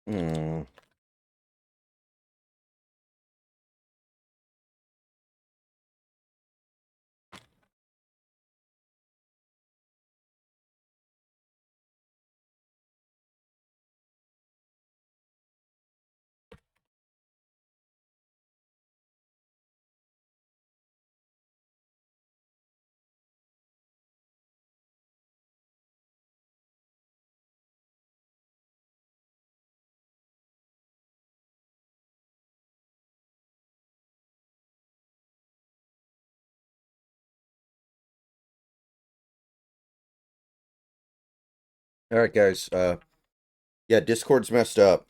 Hmm. All right, guys. Yeah, Discord's messed up.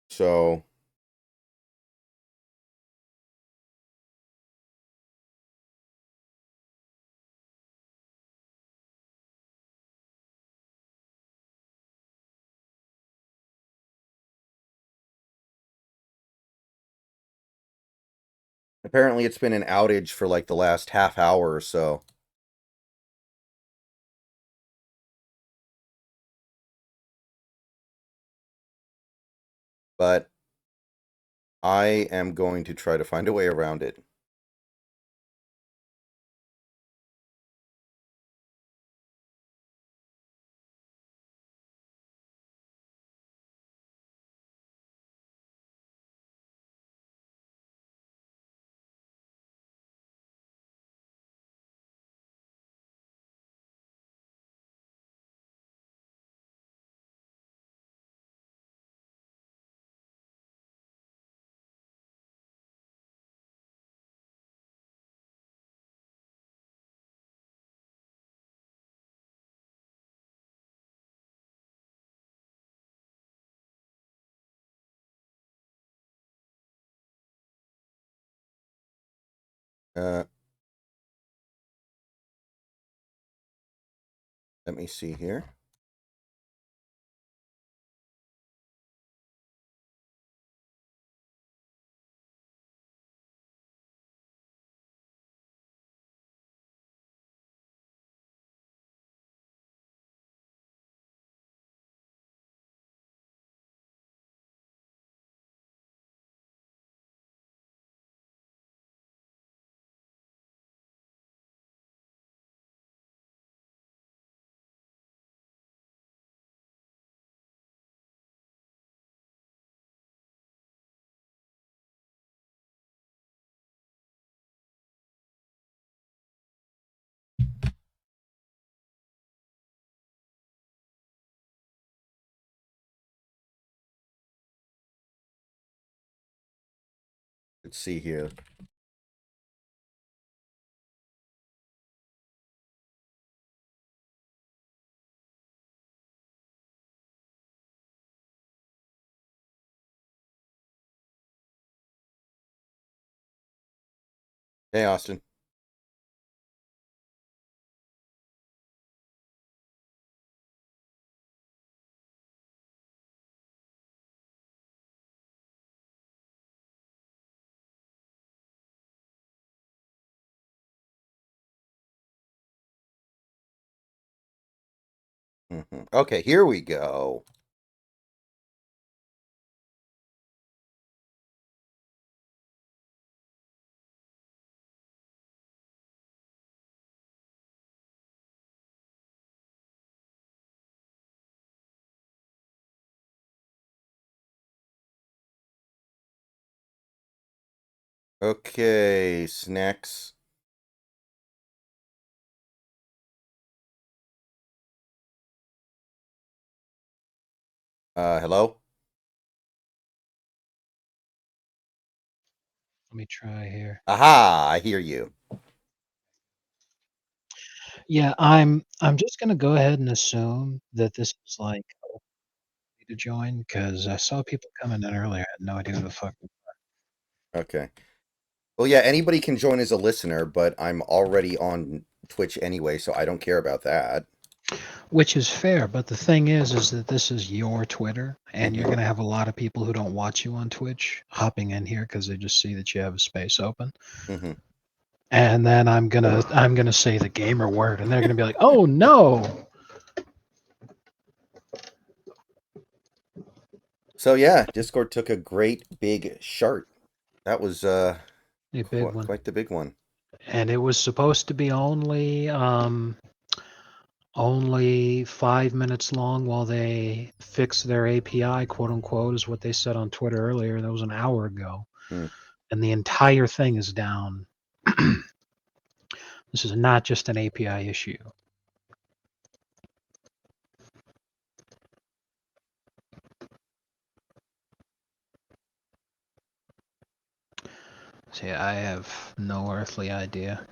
So apparently it's been an outage for like the last half hour or so. But I am going to try to find a way around it. Uh, Let me see here. Let's see here. Hey, Austin. Okay, here we go. Okay, snacks. Hello? Let me try here. Aha, I hear you. Yeah, I'm just gonna go ahead and assume that this is like to join because I saw people coming in earlier. I had no idea who the fuck. Okay. Well, yeah, anybody can join as a listener, but I'm already on Twitch anyway, so I don't care about that. Which is fair, but the thing is that this is your Twitter, and you're Hmm. gonna have a lot of people who don't watch you on Twitch hopping in here because they just see that you have a space open. Hmm. and then I'm gonna say the gamer word, and they're gonna be like, "Oh no!" So yeah, Discord took a great big shark. That was A big one, quite the big one. and it was supposed to be only 5 minutes long while they fix their API, quote unquote, is what they said on Twitter earlier. That was an hour ago, Hmm. and the entire thing is down. This is not just an API issue. See, I have no earthly idea.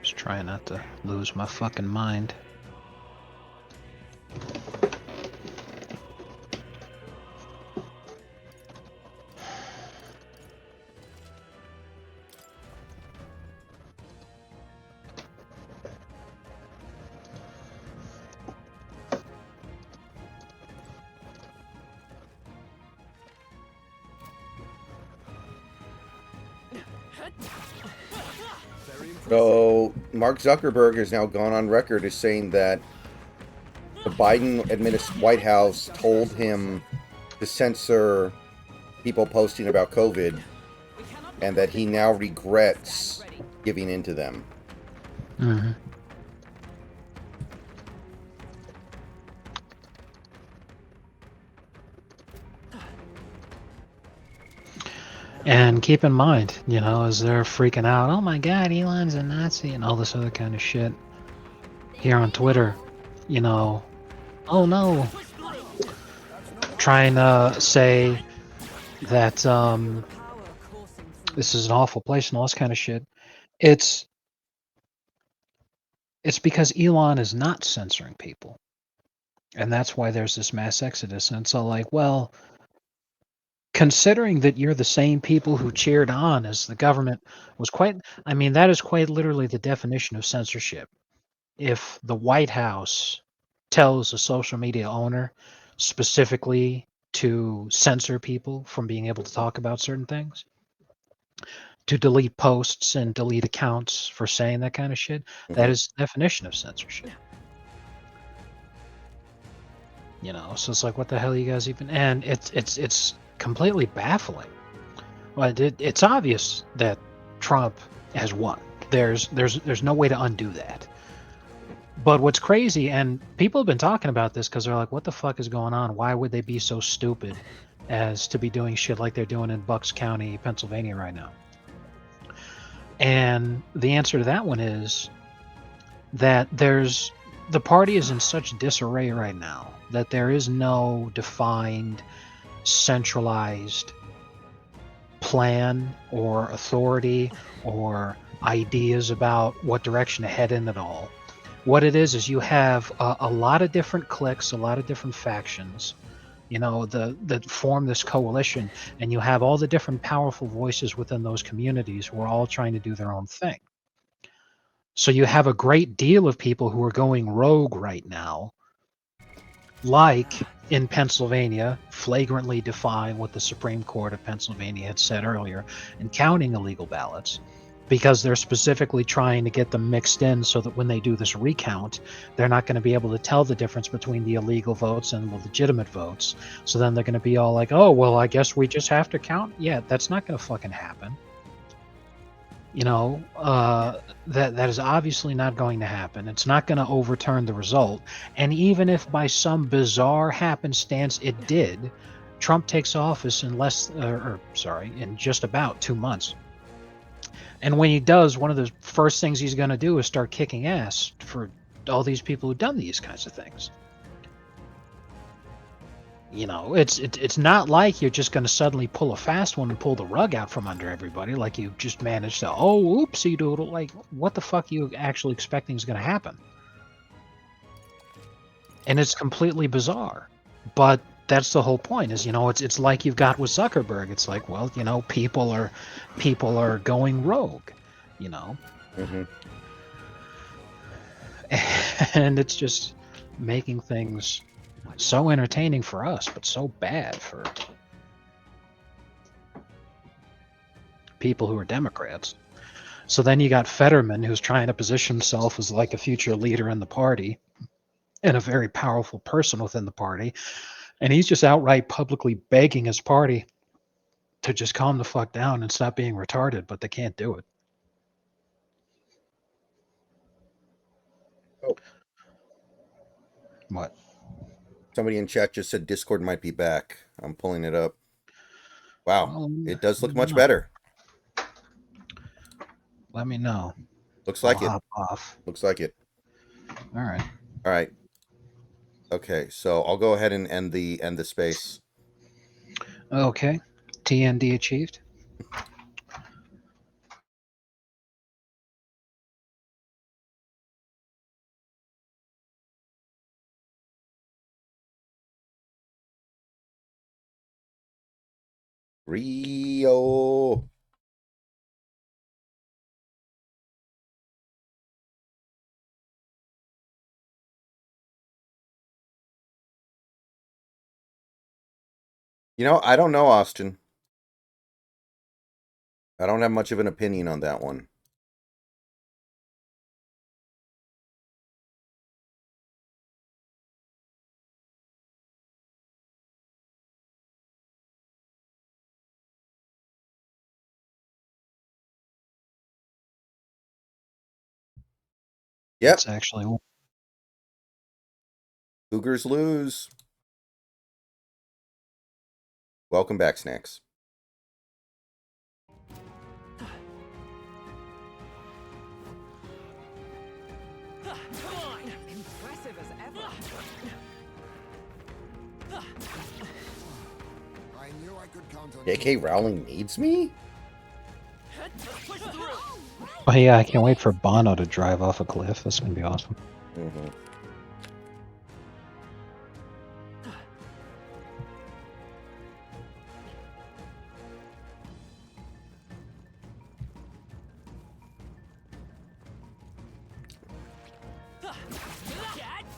Just trying not to lose my fucking mind. So Mark Zuckerberg has now gone on record as saying that the White House told him to censor people posting about COVID, and that he now regrets giving in to them. Mm-hmm. And keep in mind, as they're freaking out, oh my god, Elon's a Nazi and all this other kind of shit here on Twitter, oh no, trying to say that this is an awful place and all this kind of shit. It's because Elon is not censoring people. And that's why there's this mass exodus. And so like, well, considering that you're the same people who cheered on as the government was that is quite literally the definition of censorship. If the White House tells a social media owner specifically to censor people from being able to talk about certain things, to delete posts and delete accounts for saying that kind of shit, that Mm-hmm. is the definition of censorship. So it's like, what the hell you guys even? And it's completely baffling. But it's obvious that Trump has won. There's no way to undo that. But what's crazy, and people have been talking about this because they're like, what the fuck is going on? Why would they be so stupid as to be doing shit like they're doing in Bucks County, Pennsylvania right now? And the answer to that one is that the party is in such disarray right now that there is no defined, centralized plan or authority or ideas about what direction to head in at all. What it is you have a lot of different cliques, a lot of different factions, that form this coalition, and you have all the different powerful voices within those communities who are all trying to do their own thing. So you have a great deal of people who are going rogue right now, like in Pennsylvania, flagrantly defying what the Supreme Court of Pennsylvania had said earlier and counting illegal ballots, because they're specifically trying to get them mixed in so that when they do this recount, they're not going to be able to tell the difference between the illegal votes and the legitimate votes. So then they're going to be all like, oh, well, I guess we just have to count. Yeah, that's not going to fucking happen. That is obviously not going to happen. It's not going to overturn the result. And even if by some bizarre happenstance it did, Trump takes office in just about 2 months. And when he does, one of the first things he's going to do is start kicking ass for all these people who've done these kinds of things. It's not like you're just going to suddenly pull a fast one and pull the rug out from under everybody, like you just managed to, oh, oopsie doodle. Like, what the fuck are you actually expecting is going to happen? And it's completely bizarre. But that's the whole point is, it's like you've got with Zuckerberg. It's like, well, people are going rogue, you know? Mm-hmm. And it's just making things so entertaining for us, but so bad for people who are Democrats. So then you got Fetterman, who's trying to position himself as like a future leader in the party and a very powerful person within the party. And he's just outright publicly begging his party to just calm the fuck down and stop being retarded, but they can't do it. Oh. What? Somebody in chat just said Discord might be back. I'm pulling it up. Wow, Well, it does look much no. better. Let me know. Looks like I'll it. hop off. Looks like it. All right. All right. Okay, so I'll go ahead and end the space. Okay. TND achieved. Rio. You know, I don't know, Austin. I don't have much of an opinion on that one. Yep. It's actually Cougars lose. Welcome back, Snacks. Impressive as ever. I knew I could count on J.K. Rowling needs me? Oh yeah, I can't wait for Bono to drive off a cliff. That's gonna be awesome. Mm-hmm.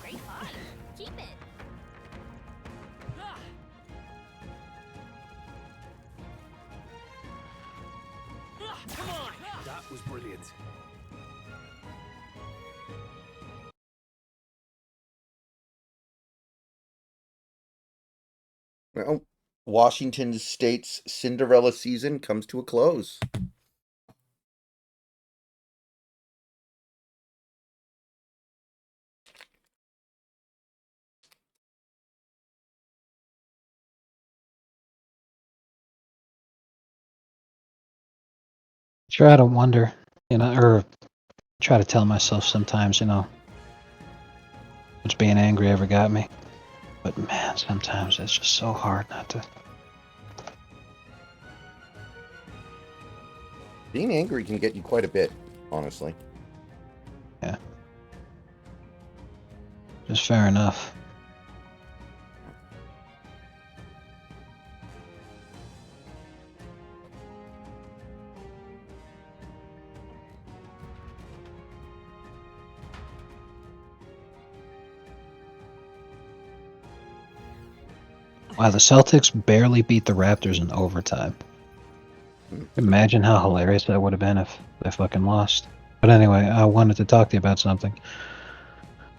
Great fun. Keep it. Come on. That was brilliant. Well, Washington State's Cinderella season comes to a close. Try to wonder, or try to tell myself sometimes, which being angry ever got me. But man, sometimes it's just so hard not to. Being angry can get you quite a bit, honestly. Yeah. Just fair enough. Wow, the Celtics barely beat the Raptors in overtime. Imagine how hilarious that would have been if they fucking lost. But anyway, I wanted to talk to you about something.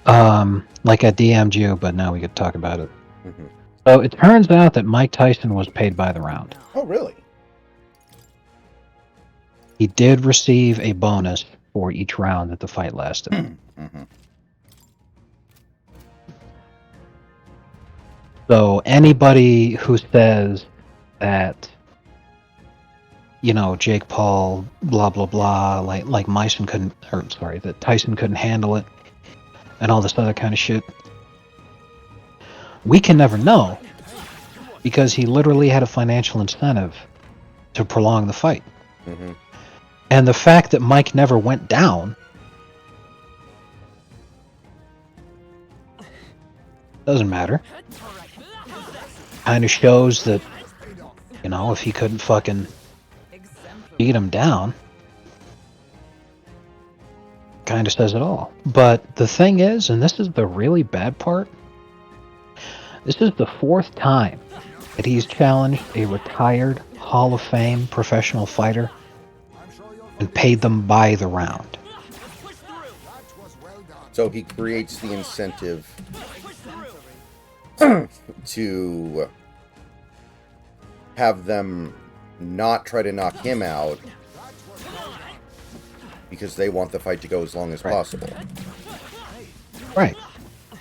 Like I DM'd you, but now we could talk about it. Mm-hmm. So it turns out that Mike Tyson was paid by the round. Oh, really? He did receive a bonus for each round that the fight lasted. Mm-hmm. So anybody who says that, Jake Paul, blah blah blah, like Tyson that Tyson couldn't handle it, and all this other kind of shit, we can never know, because he literally had a financial incentive to prolong the fight. Mm-hmm. And the fact that Mike never went down doesn't matter. Kind of shows that, if he couldn't fucking beat him down, kind of says it all. But the thing is, and this is the really bad part, this is the 4th time that he's challenged a retired Hall of Fame professional fighter and paid them by the round. Push through. That was well done. So he creates the incentive Push through. to have them not try to knock him out because they want the fight to go as long as possible. Right.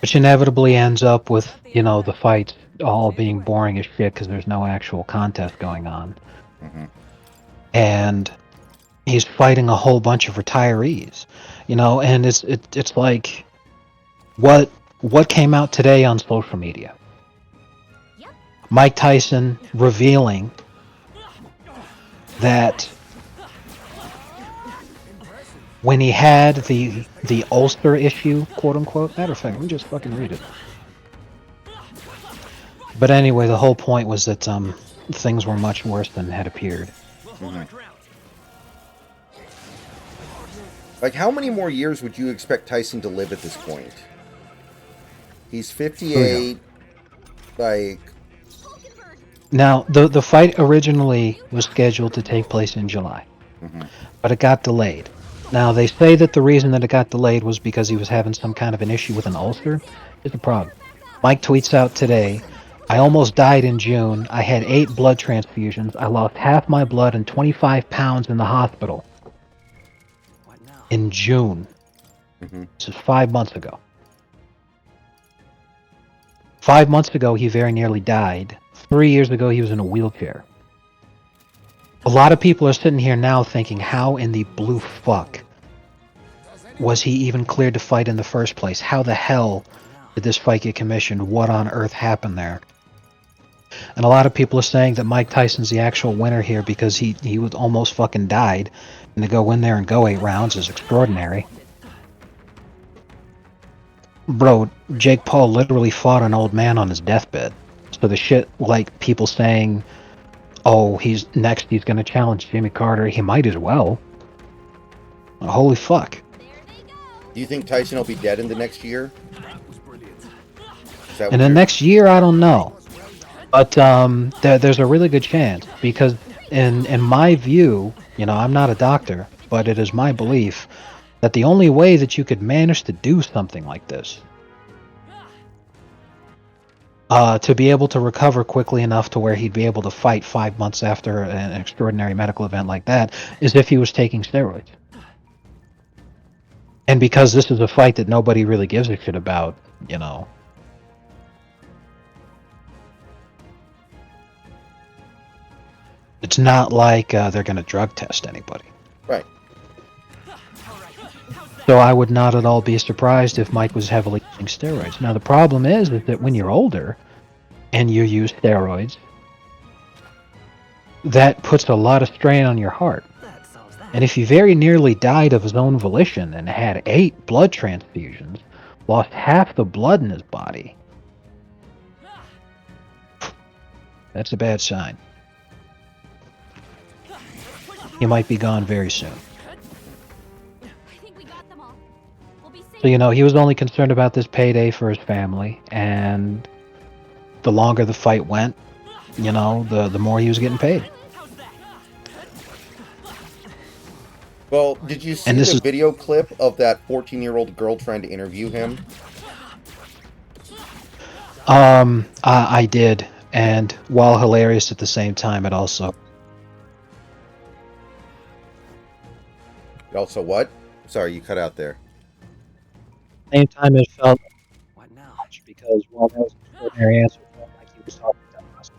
Which inevitably ends up with, the fights all being boring as shit because there's no actual contest going on. Mm-hmm. And he's fighting a whole bunch of retirees, and it's like what came out today on social media. Mike Tyson revealing that when he had the ulcer issue, quote unquote. Matter of fact, let me just fucking read it. But anyway, the whole point was that things were much worse than had appeared. Like, how many more years would you expect Tyson to live at this point? He's 58. Like, Now, the fight originally was scheduled to take place in July, but it got delayed. Now, they say that the reason that it got delayed was because he was having some kind of an issue with an ulcer. Here's the problem. Mike tweets out today, I almost died in June. I had 8 blood transfusions. I lost half my blood and 25 pounds in the hospital. In June. This is 5 months ago. 5 months ago, he very nearly died. 3 years ago, he was in a wheelchair. A lot of people are sitting here now thinking, how in the blue fuck was he even cleared to fight in the first place? How the hell did this fight get commissioned? What on earth happened there? And a lot of people are saying that Mike Tyson's the actual winner here because he was almost fucking died. And to go in there and go 8 rounds is extraordinary. Bro, Jake Paul literally fought an old man on his deathbed. So the shit like people saying, oh, he's gonna challenge Jimmy Carter, he might as well. Holy fuck. do you think Tyson will be dead in the next year? In the next year, I don't know. But there's a really good chance because in my view, I'm not a doctor, but it is my belief that the only way that you could manage to do something like this, to be able to recover quickly enough to where he'd be able to fight 5 months after an extraordinary medical event like that, is if he was taking steroids. And because this is a fight that nobody really gives a shit about, it's not like they're going to drug test anybody. Right. So I would not at all be surprised if Mike was heavily using steroids. Now the problem is that when you're older and you use steroids, that puts a lot of strain on your heart. And if he very nearly died of his own volition and had 8 blood transfusions, lost half the blood in his body, that's a bad sign. He might be gone very soon. So, he was only concerned about this payday for his family, and the longer the fight went, the more he was getting paid. Well, did you see the video clip of that 14-year-old girl trying to interview him? I did, and while hilarious at the same time, it also... Also what? Sorry, you cut out there. Same time it felt what now? Because while that was an extraordinary answer, it felt like he was talking to us.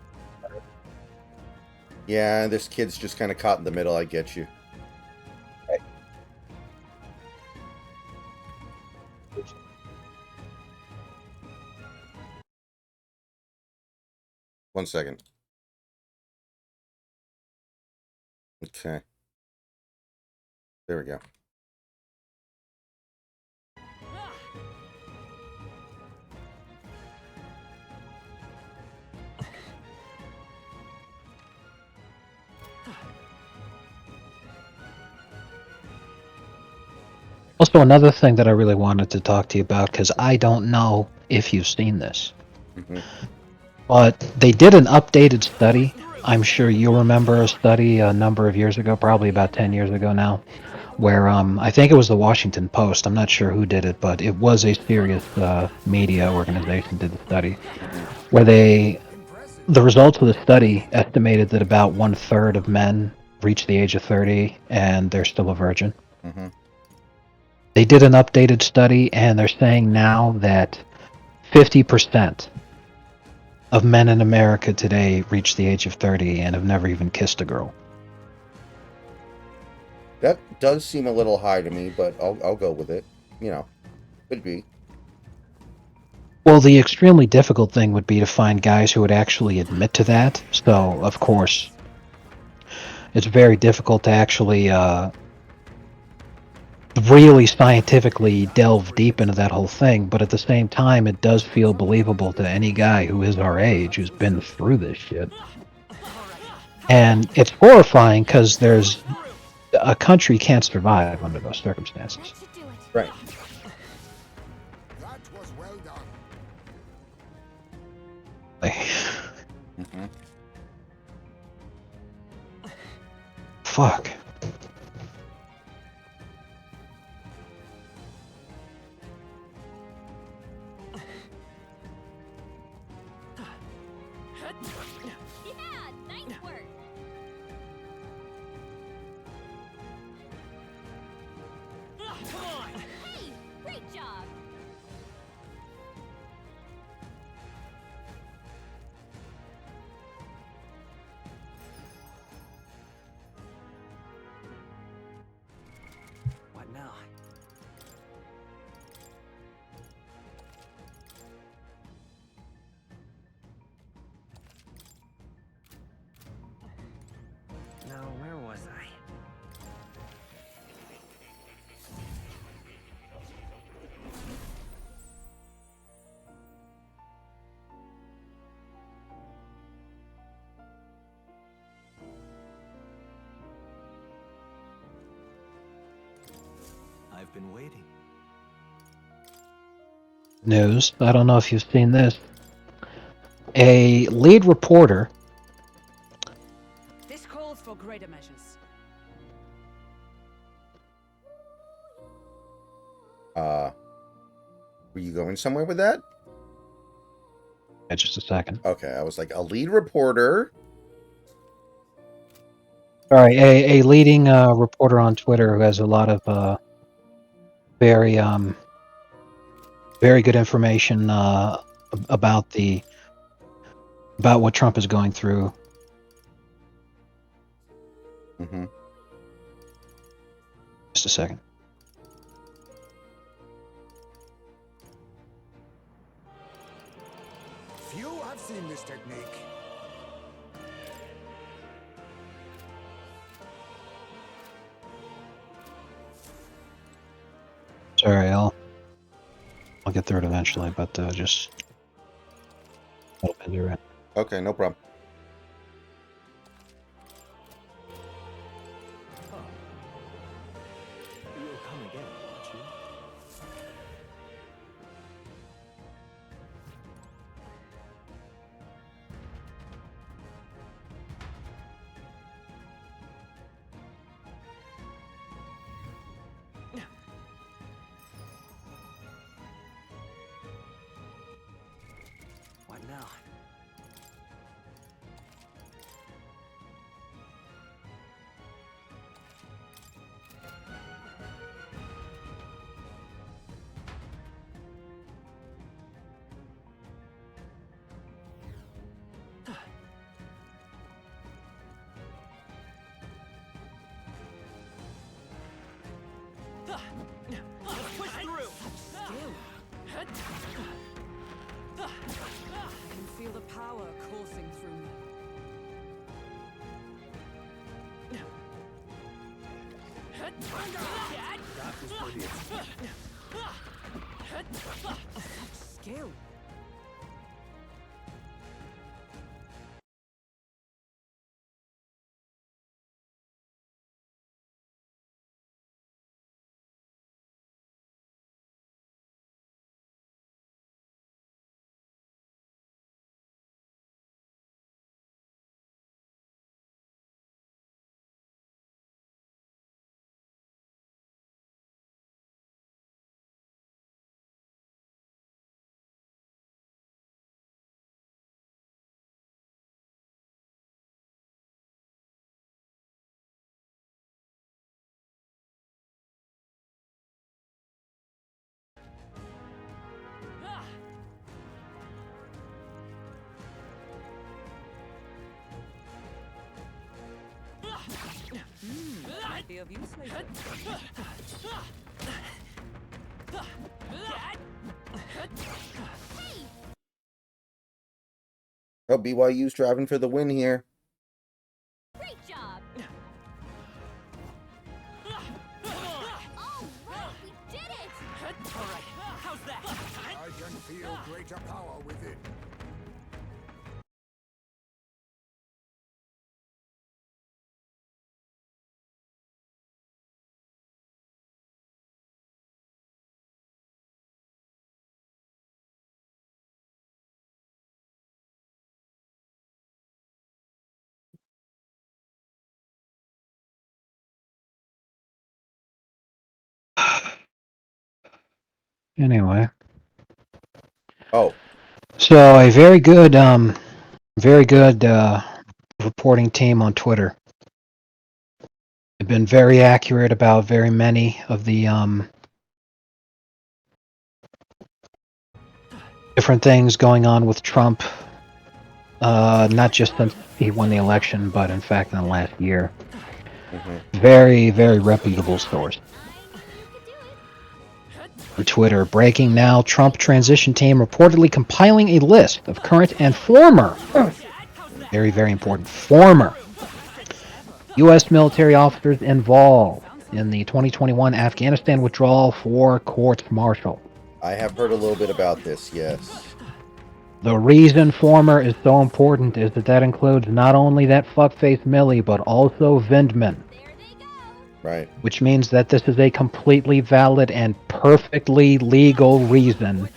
Yeah, this kid's just kind of caught in the middle. I get you. Right. One second. Okay. There we go. Also, another thing that I really wanted to talk to you about, because I don't know if you've seen this, but they did an updated study I'm sure you'll remember a study a number of years ago, probably about 10 years ago now, where I think it was the Washington Post. I'm not sure who did it, but it was a serious media organization did the study, where the results of the study estimated that about 1/3 of men reach the age of 30 and they're still a virgin. Mm-hmm. They did an updated study, and they're saying now that 50% of men in America today reach the age of 30 and have never even kissed a girl. That does seem a little high to me, but I'll go with it. You know, could be. Well, the extremely difficult thing would be to find guys who would actually admit to that. So, of course, it's very difficult to actually really scientifically delve deep into that whole thing. But at the same time, it does feel believable to any guy who is our age who's been through this shit. And it's horrifying because there's a country can't survive under those circumstances. Right. That was well done. Like, Mm-hmm. fuck. Yeah, nice work. Come on! Hey, great job. What now? Now, where was I? I've been waiting. News. I don't know if you've seen this. A lead reporter. This calls for greater measures. Were you going somewhere with that? Just a second. Okay, I was like, a lead reporter. Sorry, a leading reporter on Twitter who has a lot of very very good information about what Trump is going through. Mm-hmm. Just a second. Few have seen this technique. Sorry, I'll get through it eventually, but just a little busy right. Okay, no problem. You'll come again, won't you? What now? Let's push through! Skill. I can feel the power coursing through me. That was brilliant. Skill. of use later. Oh, BYU's driving for the win here. Great job. All right, we did it. All right, how's that? I can feel greater power within. Anyway, Oh, so a very good reporting team on Twitter. They've been very accurate about very many of the different things going on with Trump. Not just since he won the election, but in fact in the last year. Very, very reputable source. For Twitter, breaking now, Trump transition team reportedly compiling a list of current and former, very, very important, former U.S. military officers involved in the 2021 Afghanistan withdrawal for court-martial. I have heard a little bit about this, yes. The reason former is so important is that includes not only that fuckface Milley, but also Vindman. There they go. Right. Which means that this is a completely valid and perfectly legal reason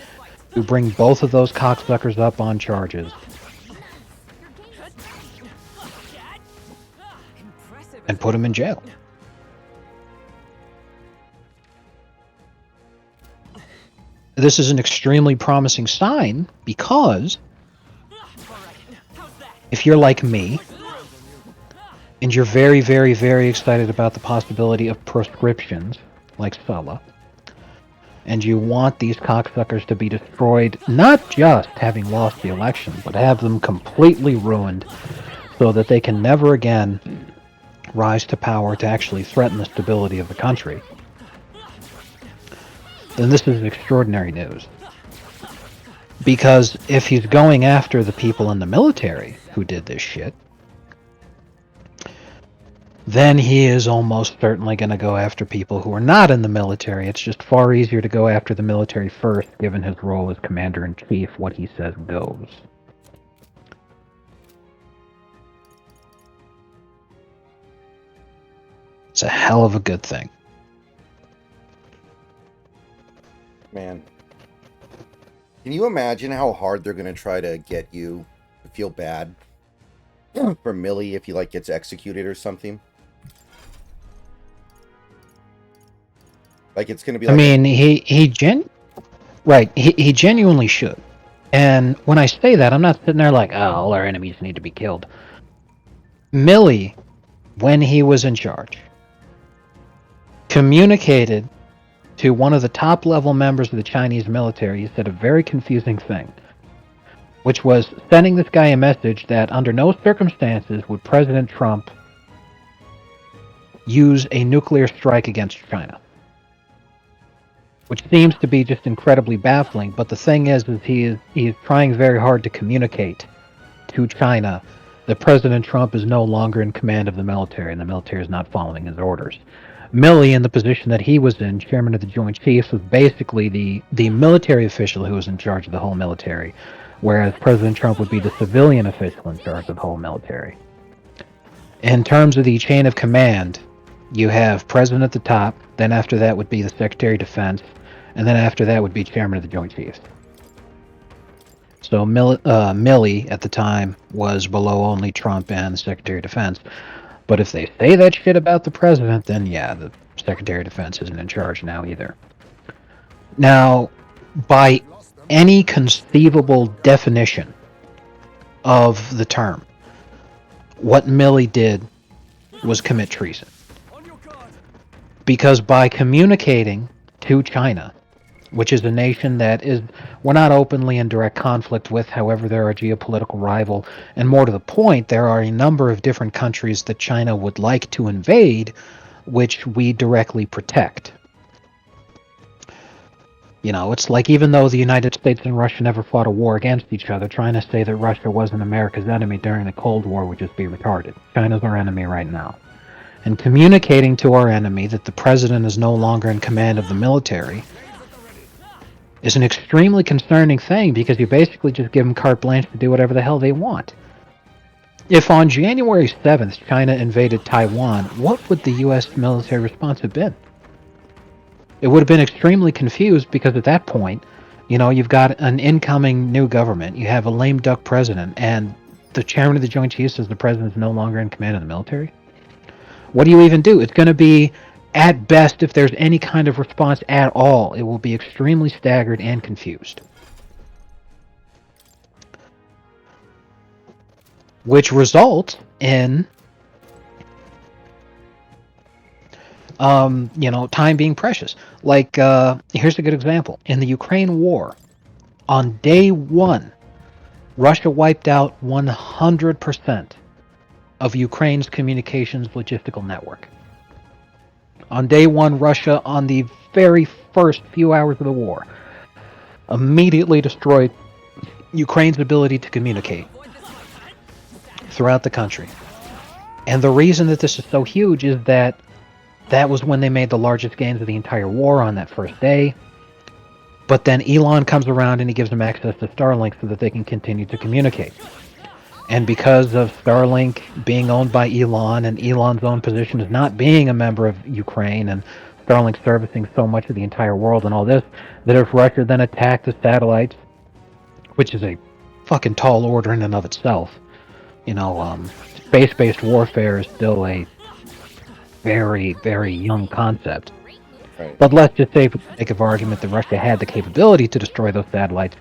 to bring both of those cocksuckers up on charges Impressive. and put them in jail. This is an extremely promising sign because if you're like me and you're very, very, very excited about the possibility of proscriptions like Sulla, and you want these cocksuckers to be destroyed, not just having lost the election, but have them completely ruined so that they can never again rise to power to actually threaten the stability of the country, then this is extraordinary news. Because if he's going after the people in the military who did this shit, then he is almost certainly going to go after people who are not in the military. It's just far easier to go after the military first, given his role as commander-in-chief. What he says goes. It's a hell of a good thing. Man. Can you imagine how hard they're going to try to get you to feel bad for Milley if he, like, gets executed or something? Like, it's going to be like... I mean, he genuinely should. And when I say that, I'm not sitting there like, oh, all our enemies need to be killed. Milley, when he was in charge, communicated to one of the top-level members of the Chinese military. He said a very confusing thing, which was sending this guy a message that under no circumstances would President Trump use a nuclear strike against China. Which seems to be just incredibly baffling, but the thing is he is trying very hard to communicate to China that President Trump is no longer in command of the military, and the military is not following his orders. Milley, in the position that he was in, chairman of the Joint Chiefs, was basically the military official who was in charge of the whole military, whereas President Trump would be the civilian official in charge of the whole military. In terms of the chain of command, you have President at the top, then after that would be the Secretary of Defense, and then after that would be chairman of the Joint Chiefs. So Milley, at the time, was below only Trump and the Secretary of Defense. But if they say that shit about the president, then yeah, the Secretary of Defense isn't in charge now either. Now, by any conceivable definition of the term, what Milley did was commit treason. Because by communicating to China, which is a nation that we're not openly in direct conflict with, however, they're a geopolitical rival, and more to the point, there are a number of different countries that China would like to invade, which we directly protect. You know, it's like even though the United States and Russia never fought a war against each other, trying to say that Russia wasn't America's enemy during the Cold War would just be retarded. China's our enemy right now. And communicating to our enemy that the president is no longer in command of the military is an extremely concerning thing, because you basically just give them carte blanche to do whatever the hell they want. If on January 7th China invaded Taiwan, what would the U.S. military response have been? It would have been extremely confused, because at that point, you know, you've got an incoming new government, you have a lame duck president, and the chairman of the Joint Chiefs says the president is no longer in command of the military? What do you even do? It's going to be, at best, if there's any kind of response at all, it will be extremely staggered and confused. Which results in, you know, time being precious. Like, here's a good example. In the Ukraine war, on day one, Russia wiped out 100% of Ukraine's communications logistical network. On day one, Russia, on the very first few hours of the war, immediately destroyed Ukraine's ability to communicate throughout the country. And the reason that this is so huge is that that was when they made the largest gains of the entire war, on that first day. But then Elon comes around and he gives them access to Starlink so that they can continue to communicate. And because of Starlink being owned by Elon, and Elon's own position as not being a member of Ukraine, and Starlink servicing so much of the entire world and all this, that if Russia then attacked the satellites, which is a fucking tall order in and of itself, you know, space-based warfare is still a very, very young concept. Right. But let's just say, for the sake of argument, that Russia had the capability to destroy those satellites.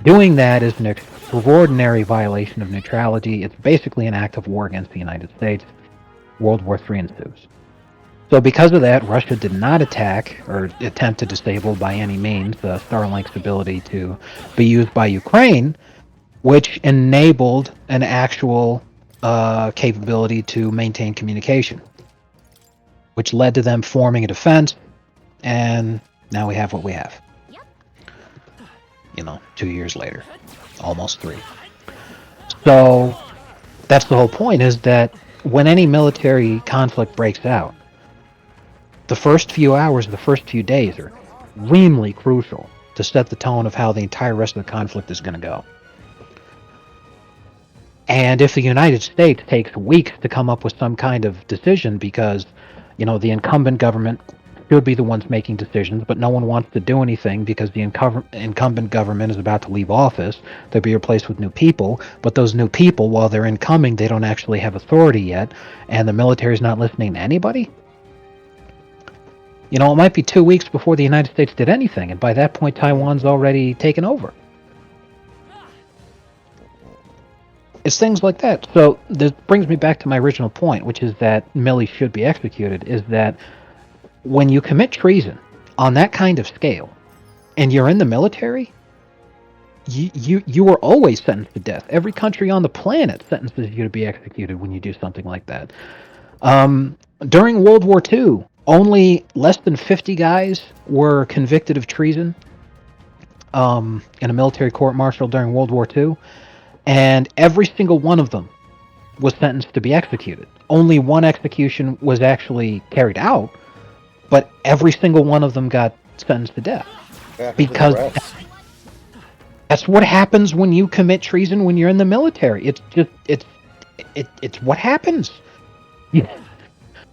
Doing that is an extraordinary violation of neutrality. It's basically an act of war against the United States. World War III ensues. So because of that, Russia did not attack or attempt to disable by any means Starlink's ability to be used by Ukraine, which enabled an actual capability to maintain communication, which led to them forming a defense, and now we have what we have. You know, 2 years later, almost 3. So that's the whole point, is that when any military conflict breaks out, the first few hours, the first few days are extremely crucial to set the tone of how the entire rest of the conflict is going to go. And if the United States takes weeks to come up with some kind of decision, because, you know, the incumbent government should be the ones making decisions, but no one wants to do anything because the incumbent government is about to leave office. They'll be replaced with new people, but those new people, while they're incoming, they don't actually have authority yet, and the military's not listening to anybody. You know, it might be 2 weeks before the United States did anything, and by that point, Taiwan's already taken over. It's things like that. So this brings me back to my original point, which is that Milley should be executed, is that when you commit treason on that kind of scale, and you're in the military, you are always sentenced to death. Every country on the planet sentences you to be executed when you do something like that. During World War II, only less than 50 guys were convicted of treason in a military court-martial during World War II, and every single one of them was sentenced to be executed. Only one execution was actually carried out, but every single one of them got sentenced to death. Because that's what happens when you commit treason when you're in the military. It's just, it's what happens.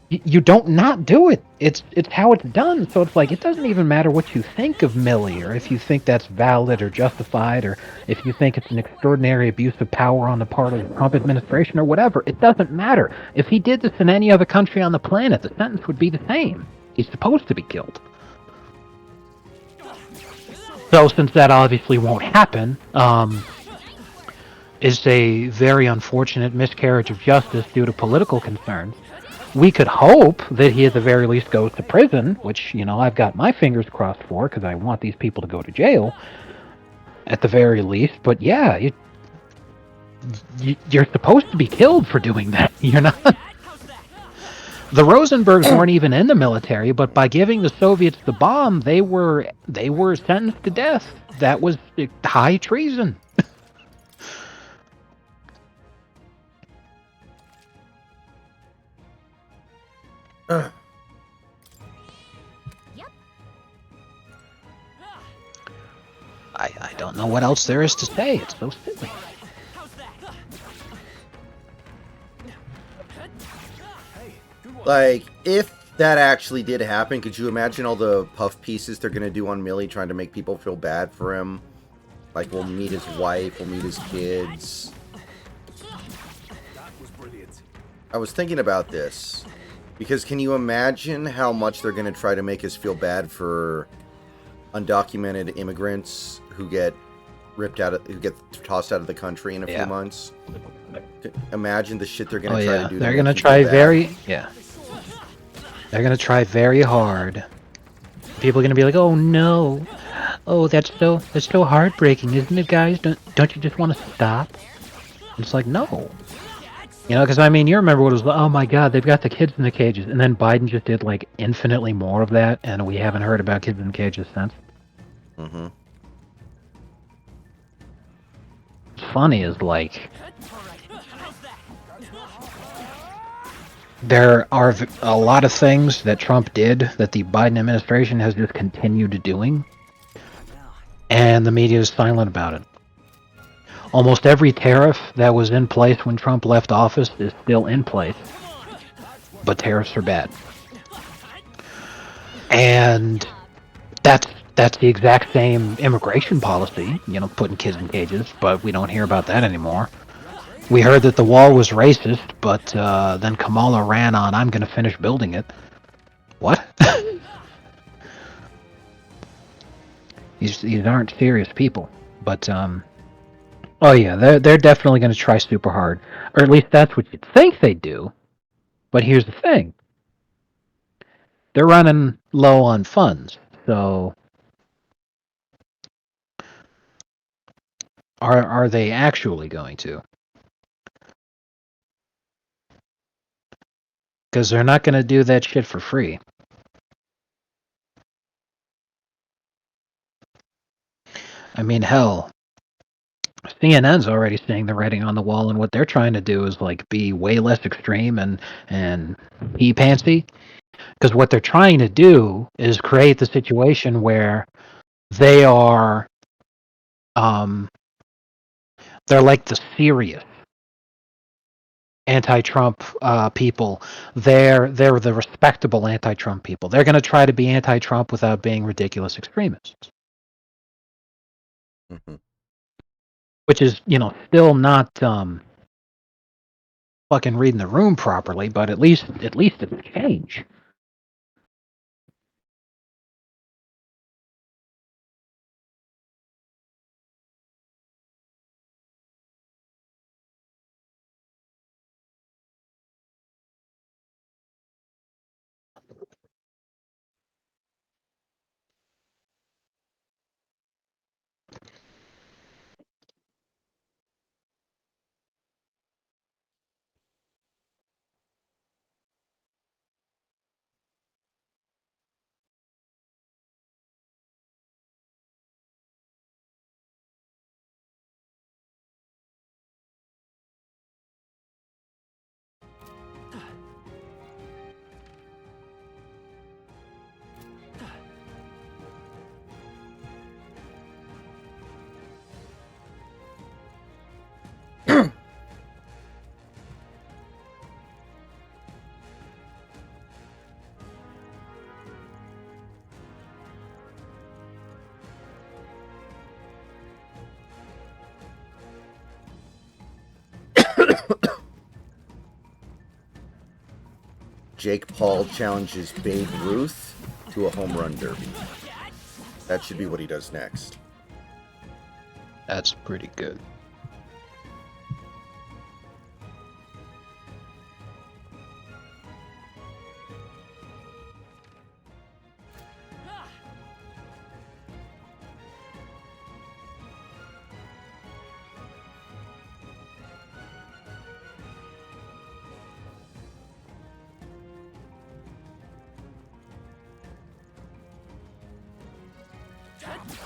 You don't not do it. It's how it's done. So it's like, it doesn't even matter what you think of Milley, or if you think that's valid or justified, or if you think it's an extraordinary abuse of power on the part of the Trump administration or whatever. It doesn't matter. If he did this in any other country on the planet, the sentence would be the same. He's supposed to be killed. So since that obviously won't happen, is a very unfortunate miscarriage of justice due to political concerns. We could hope that he at the very least goes to prison, which, you know, I've got my fingers crossed for, because I want these people to go to jail at the very least. But yeah, you're supposed to be killed for doing that. You're not. The Rosenbergs weren't even in the military, but by giving the Soviets the bomb, they were sentenced to death. That was high treason. Ugh. Yep. I don't know what else there is to say. It's so silly. How's that? Like, if that actually did happen, could you imagine all the puff pieces they're gonna do on Millie, trying to make people feel bad for him? Like, we'll meet his wife, we'll meet his kids. That was brilliant. I was thinking about this. Because can you imagine how much they're gonna try to make us feel bad for undocumented immigrants who get who get tossed out of the country in a few months? Imagine the shit they're gonna try to do. They're gonna try They're gonna try very hard. People are gonna be like, "Oh no, oh that's so heartbreaking, isn't it, guys? Don't you just want to stop?" It's like, no, because I mean, you remember what it was like? Oh my God, they've got the kids in the cages, and then Biden just did like infinitely more of that, and we haven't heard about kids in cages since. Mm-hmm. What's funny is like, there are a lot of things that Trump did that the Biden administration has just continued doing, and the media is silent about it. Almost every tariff that was in place when Trump left office is still in place, but tariffs are bad. And that's the exact same immigration policy, putting kids in cages, but we don't hear about that anymore. We heard that the wall was racist, but then Kamala ran on, "I'm going to finish building it." What? These aren't serious people. But, oh yeah, they're definitely going to try super hard. Or at least that's what you'd think they do. But here's the thing. They're running low on funds, so are they actually going to? Because they're not going to do that shit for free. I mean, hell, CNN's already seeing the writing on the wall, and what they're trying to do is like be way less extreme and pee-pantsy. Because what they're trying to do is create the situation where they are, they're like the serious anti-Trump people. They're the respectable anti-Trump people. They're going to try to be anti-Trump without being ridiculous extremists. Mm-hmm. Which is, still not fucking reading the room properly, but at least it's a change. Jake Paul challenges Babe Ruth to a home run derby. That should be what he does next. That's pretty good.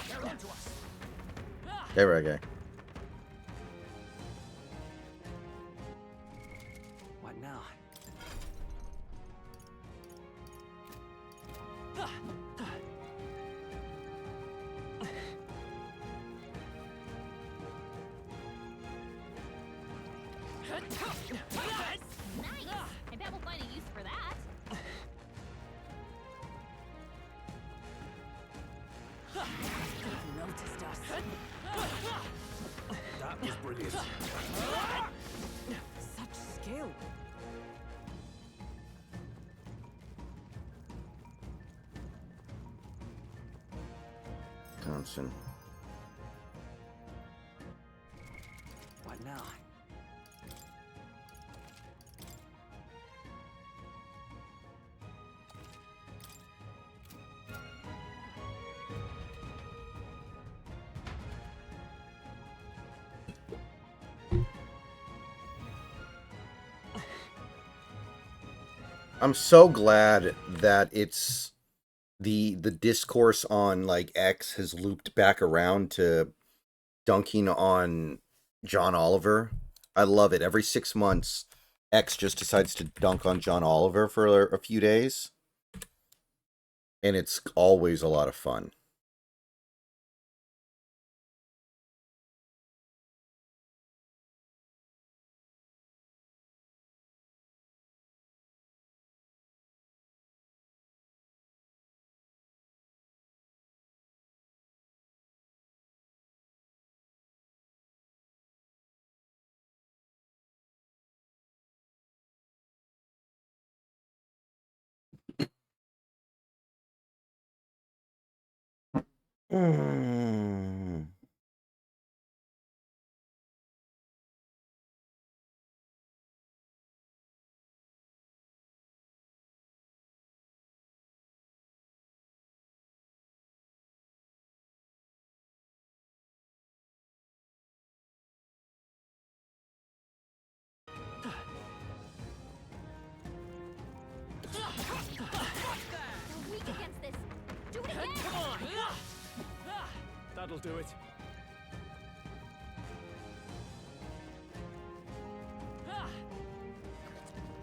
They're onto us. Hey, reggae. What now? Nice. I bet we'll find a use for that. They've noticed us. That was brilliant. Such skill. Thompson. What now? I'm so glad that it's the discourse on like X has looped back around to dunking on John Oliver. I love it. Every 6 months, X just decides to dunk on John Oliver for a few days, and it's always a lot of fun. Mm. We're weak against this. Do it again. Come on! That'll do it.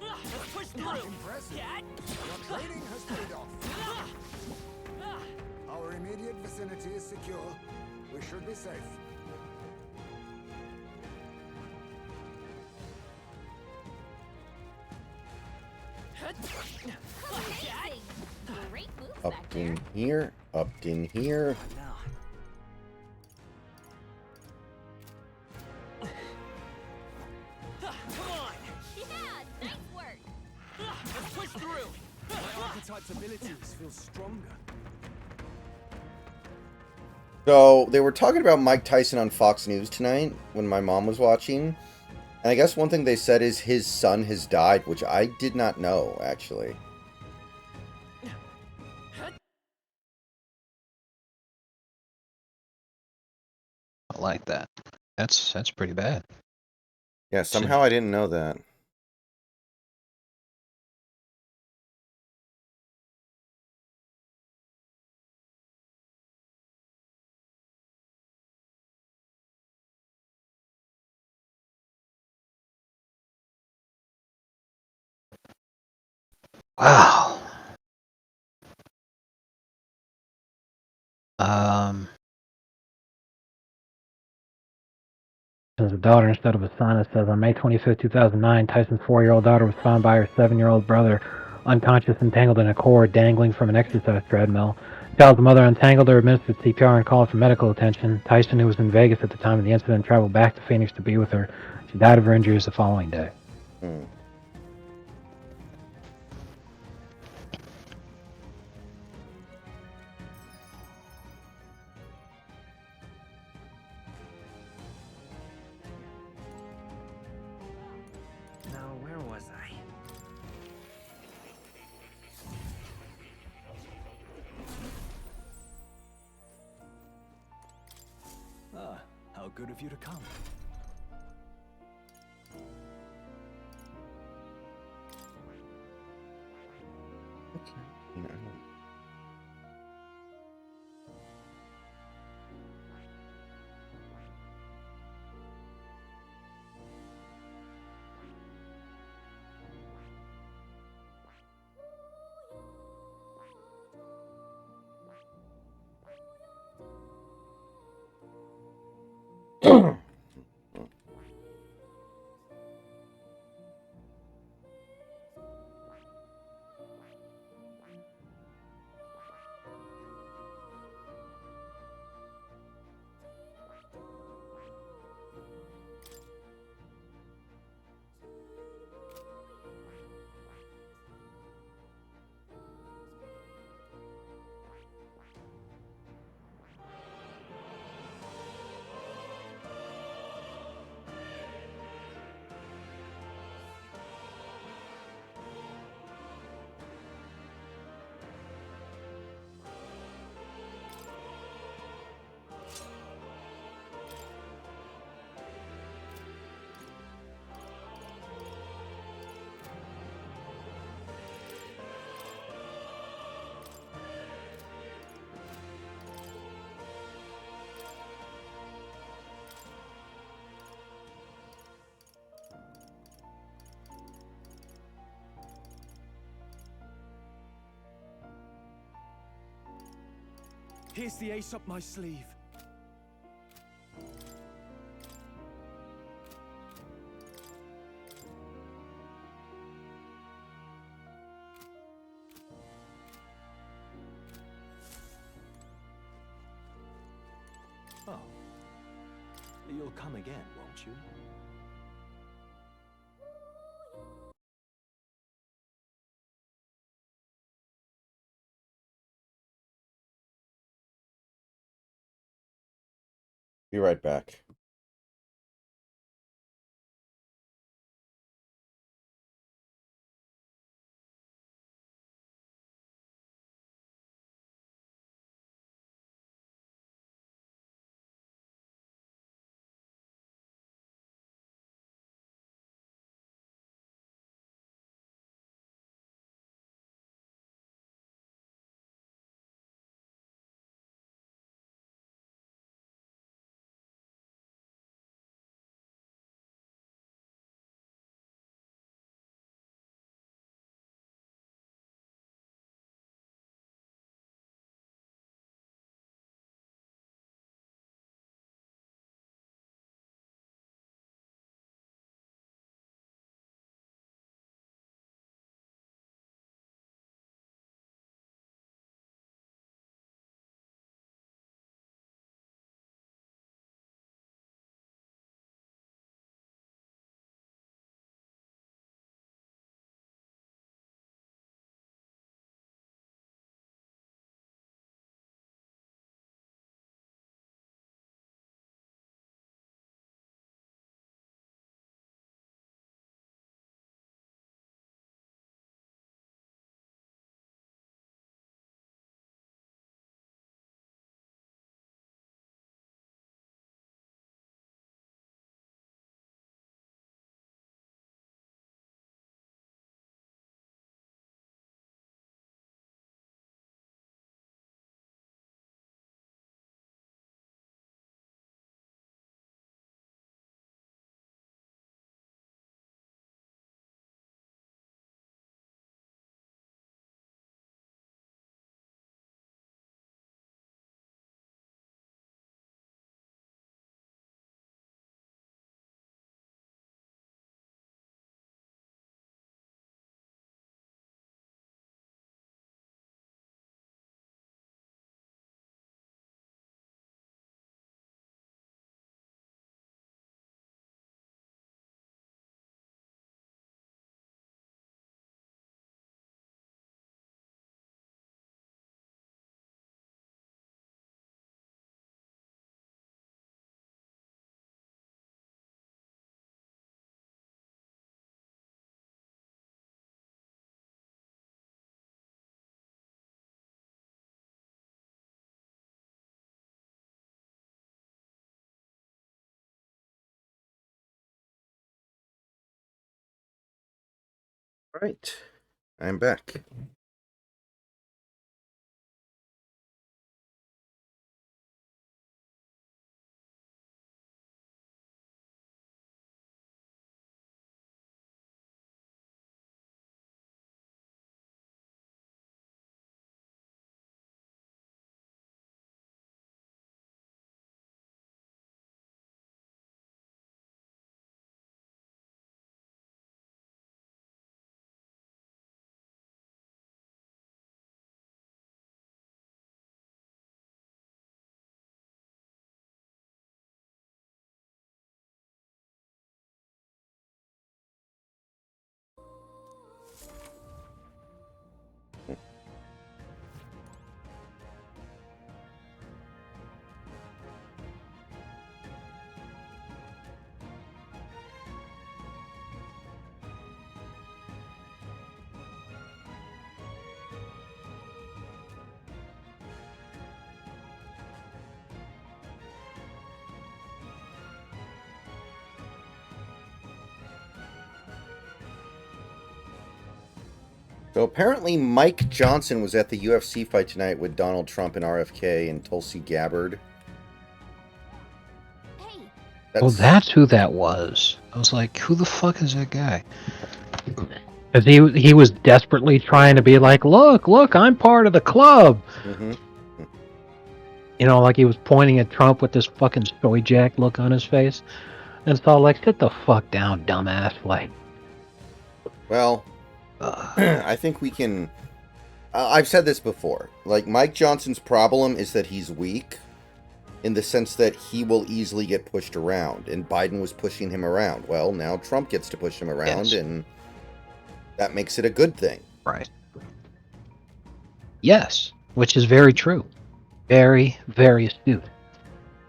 Let's push through! Impressive. Cat! Your training has paid off. Our immediate vicinity is secure. We should be safe. Amazing. Great moves Up back there. in here, up in here. What now? Come on! Yeah, nice work. Let's push through! My archetype's abilities feel stronger. So they were talking about Mike Tyson on Fox News tonight when my mom was watching. And I guess one thing they said is his son has died, which I did not know, actually. I like that. That's pretty bad. Yeah, somehow I didn't know that. Wow. Um, as a daughter instead of a son, it says on May 25th, 2009, Tyson's 4-year-old daughter was found by her 7-year-old brother unconscious and tangled in a cord dangling from an exercise treadmill. The child's mother untangled her, administered CPR, and called for medical attention. Tyson, who was in Vegas at the time of the incident, traveled back to Phoenix to be with her. She died of her injuries the following day. Hmm. Now, where was I? Ah, how good of you to come. Here's the ace up my sleeve. Oh. You'll come again, won't you? Be right back. All right, I'm back. So apparently Mike Johnson was at the UFC fight tonight with Donald Trump and RFK and Tulsi Gabbard. Hey, Oh, that's who that was. I was like, who the fuck is that guy? Because he was desperately trying to be like, look, I'm part of the club. Mm-hmm. You know, like he was pointing at Trump with this fucking soy jack look on his face. And it's all like, sit the fuck down, dumbass. Like, Well, I think we can... I've said this before. Like, Mike Johnson's problem is that he's weak in the sense that he will easily get pushed around. And Biden was pushing him around. Well, now Trump gets to push him around, Yes. and that makes it a good thing. right. Yes, which is very true. Very, very astute.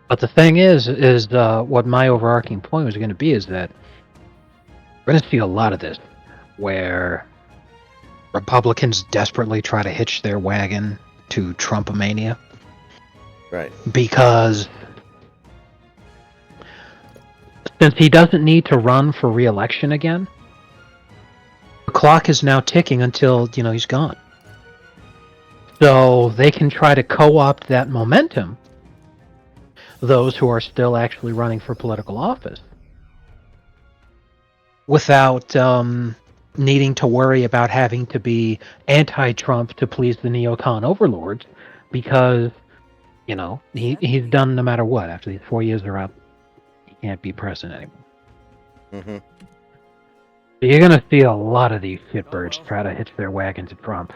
But the thing is what my overarching point was going to be is that we're going to see a lot of this where Republicans desperately try to hitch their wagon to Trumpomania Right. because since he doesn't need to run for re-election again, the clock is now ticking until, he's gone. So they can try to co-opt that momentum, those who are still actually running for political office, without needing to worry about having to be anti-Trump to please the neocon overlords, because, he's done no matter what. After these 4 years are up, he can't be president anymore. Mm-hmm. So you're going to see a lot of these shitbirds try to hitch their wagon to Trump.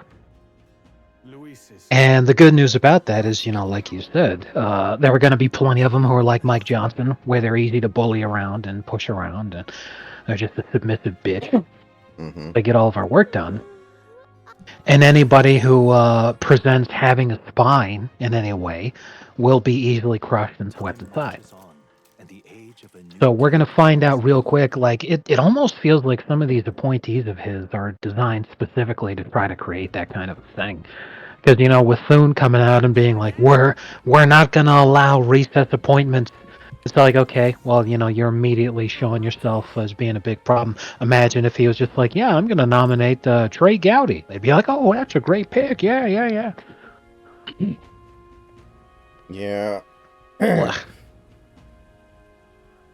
And the good news about that is, like you said, there are going to be plenty of them who are like Mike Johnson, where they're easy to bully around and push around, and they're just a submissive bitch. Mm-hmm. They get all of our work done. And anybody who presents having a spine in any way will be easily crushed and swept aside. So we're going to find out real quick, like, it almost feels like some of these appointees of his are designed specifically to try to create that kind of thing. Because, with Thune coming out and being like, we're not going to allow recess appointments. It's like, okay, well, you're immediately showing yourself as being a big problem. Imagine if he was just like, yeah, I'm going to nominate Trey Gowdy. They'd be like, oh, that's a great pick. Yeah. Yeah. Well,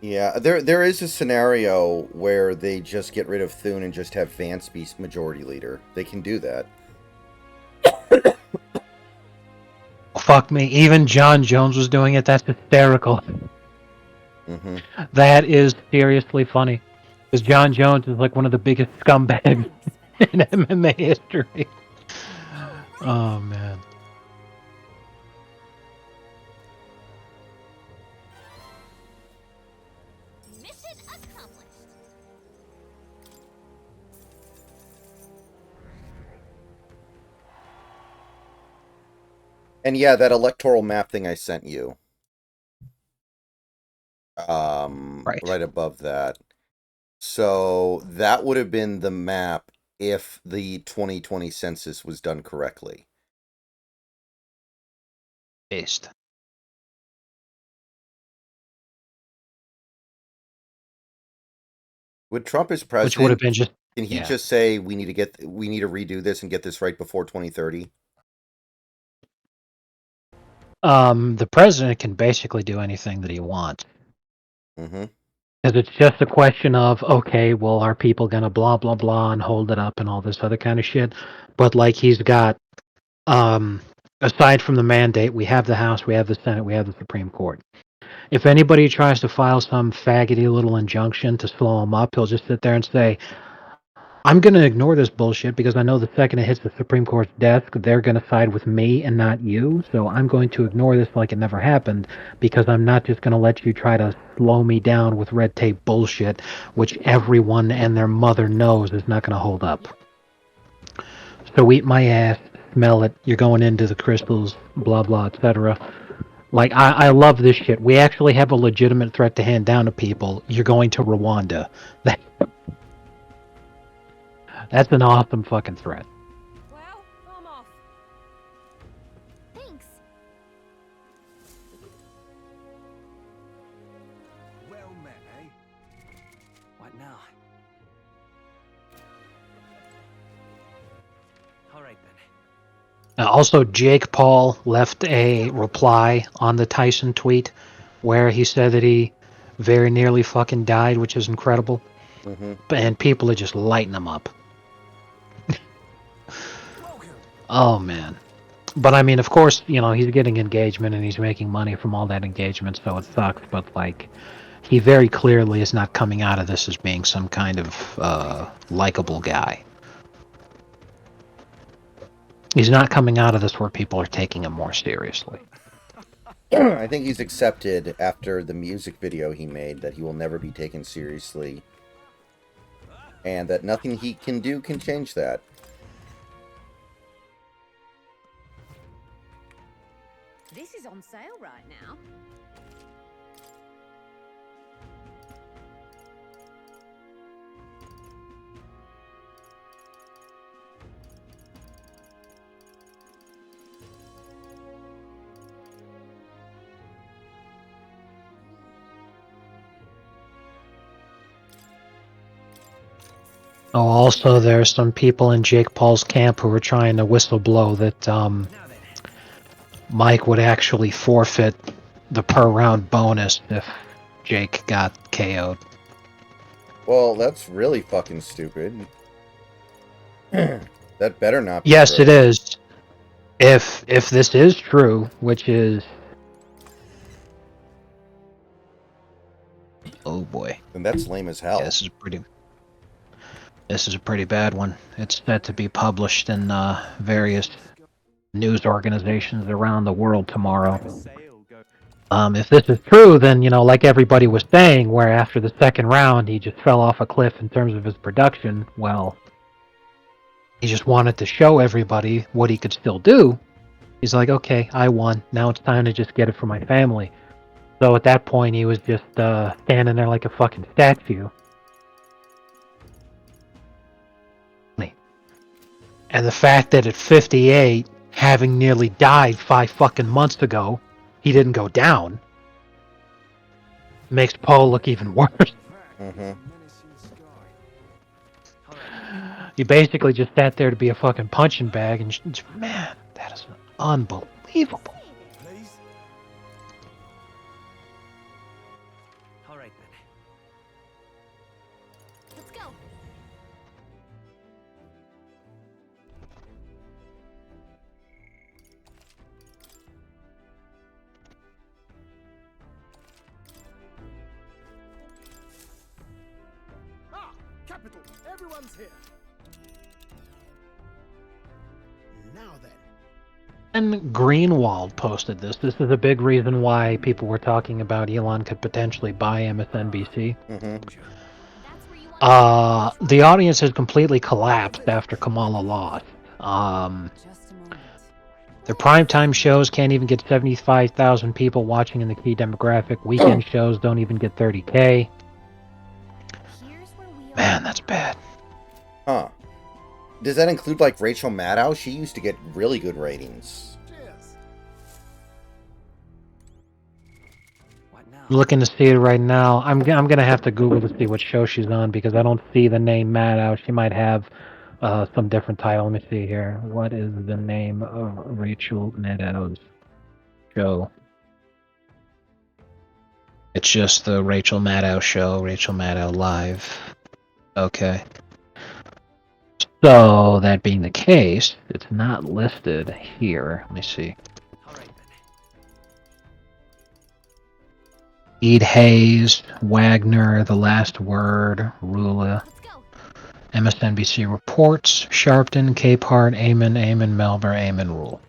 Yeah, there is a scenario where they just get rid of Thune and just have Vance be majority leader. They can do that. fuck me. Even John Jones was doing it. That's hysterical. Mm-hmm. That is seriously funny. Because John Jones is like one of the biggest scumbags in MMA history. Oh, man. mission accomplished. And yeah, that electoral map thing I sent you. Right above that. So that would have been the map if the 2020 census was done correctly. Based. With Trump as president, Which would have been just... can he just say we need to redo this and get this right before 2030? The president can basically do anything that he wants. Mm-hmm. Because it's just a question of, okay, well, are people going to blah, blah, blah and hold it up and all this other kind of shit? But, like, he's got, aside from the mandate, we have the House, we have the Senate, we have the Supreme Court. If anybody tries to file some faggoty little injunction to slow him up, he'll just sit there and say, I'm going to ignore this bullshit because I know the second it hits the Supreme Court's desk, they're going to side with me and not you. So I'm going to ignore this like it never happened because I'm not just going to let you try to slow me down with red tape bullshit, which everyone and their mother knows is not going to hold up. So eat my ass, smell it, you're going into the crystals, blah, blah, etc. Like, I love this shit. We actually have a legitimate threat to hand down to people. You're going to Rwanda. That's an awesome fucking threat. Well, I'm off. Thanks. Well met, eh? What now? Also, Jake Paul left a reply on the Tyson tweet where he said that he very nearly fucking died, which is incredible. Mm-hmm. And people are just lighting him up. Oh, man. But I mean, of course, you know, he's getting engagement and he's making money from all that engagement, so it sucks. But, like, he very clearly is not coming out of this as being some kind of likable guy. He's not coming out of this where people are taking him more seriously. I think he's accepted after the music video he made that he will never be taken seriously. And that nothing he can do can change that. This is on sale right now. Oh, also, there's some people in Jake Paul's camp who are trying to whistleblow that Mike would actually forfeit the per-round bonus if Jake got KO'd. Well, that's really fucking stupid. That better not be Yes, true. it is. If this is true, which is... Oh boy. And that's lame as hell. Yeah, this is a pretty bad one. It's set to be published in various news organizations around the world tomorrow. If this is true, then, you know, like everybody was saying, where after the second round he just fell off a cliff in terms of his production, well, he just wanted to show everybody what he could still do. He's like, okay, I won. Now it's time to just get it for my family. So at that point, he was just standing there like a fucking statue. And the fact that at 58, having nearly died 5 fucking months ago, he didn't go down, makes Poe look even worse. Mm-hmm. He basically just sat there to be a fucking punching bag, and man, that is unbelievable. Please? Alright then. Let's go. Ah, capital. Everyone's here. Now then. And Greenwald posted this. This is a big reason why people were talking about Elon could potentially buy MSNBC. Mm-hmm. That's where you want The audience has completely collapsed after Kamala lost. Just a moment. Their primetime shows can't even get 75,000 people watching in the key demographic. Weekend shows don't even get 30K. Here's where we Man, that's bad. Huh. Does that include, like, Rachel Maddow? She used to get really good ratings. Cheers. What now? I'm looking to see it right now. I'm gonna have to Google to see what show she's on because I don't see the name Maddow. She might have some different title. Let me see here. What is the name of Rachel Maddow's show? It's just the Rachel Maddow show, Rachel Maddow Live. Okay. So, that being the case, it's not listed here. Let me see. Alright then. Ede Hayes, Wagner, The Last Word, Rula, Let's go. MSNBC Reports, Sharpton, Capehart, Eamon, Melber, Eamon, Rule.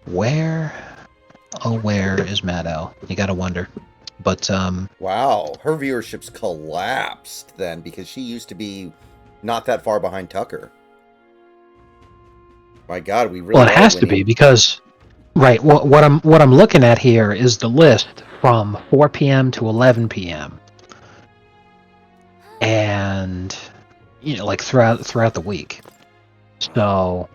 Where, oh where is Maddow? You gotta wonder. But, Wow, her viewership's collapsed then because she used to be not that far behind Tucker. My God, we really well, it are has to be winning. because, right, what I'm looking at here is the list from 4 p.m. to 11 p.m. and, you know, like throughout the week. So,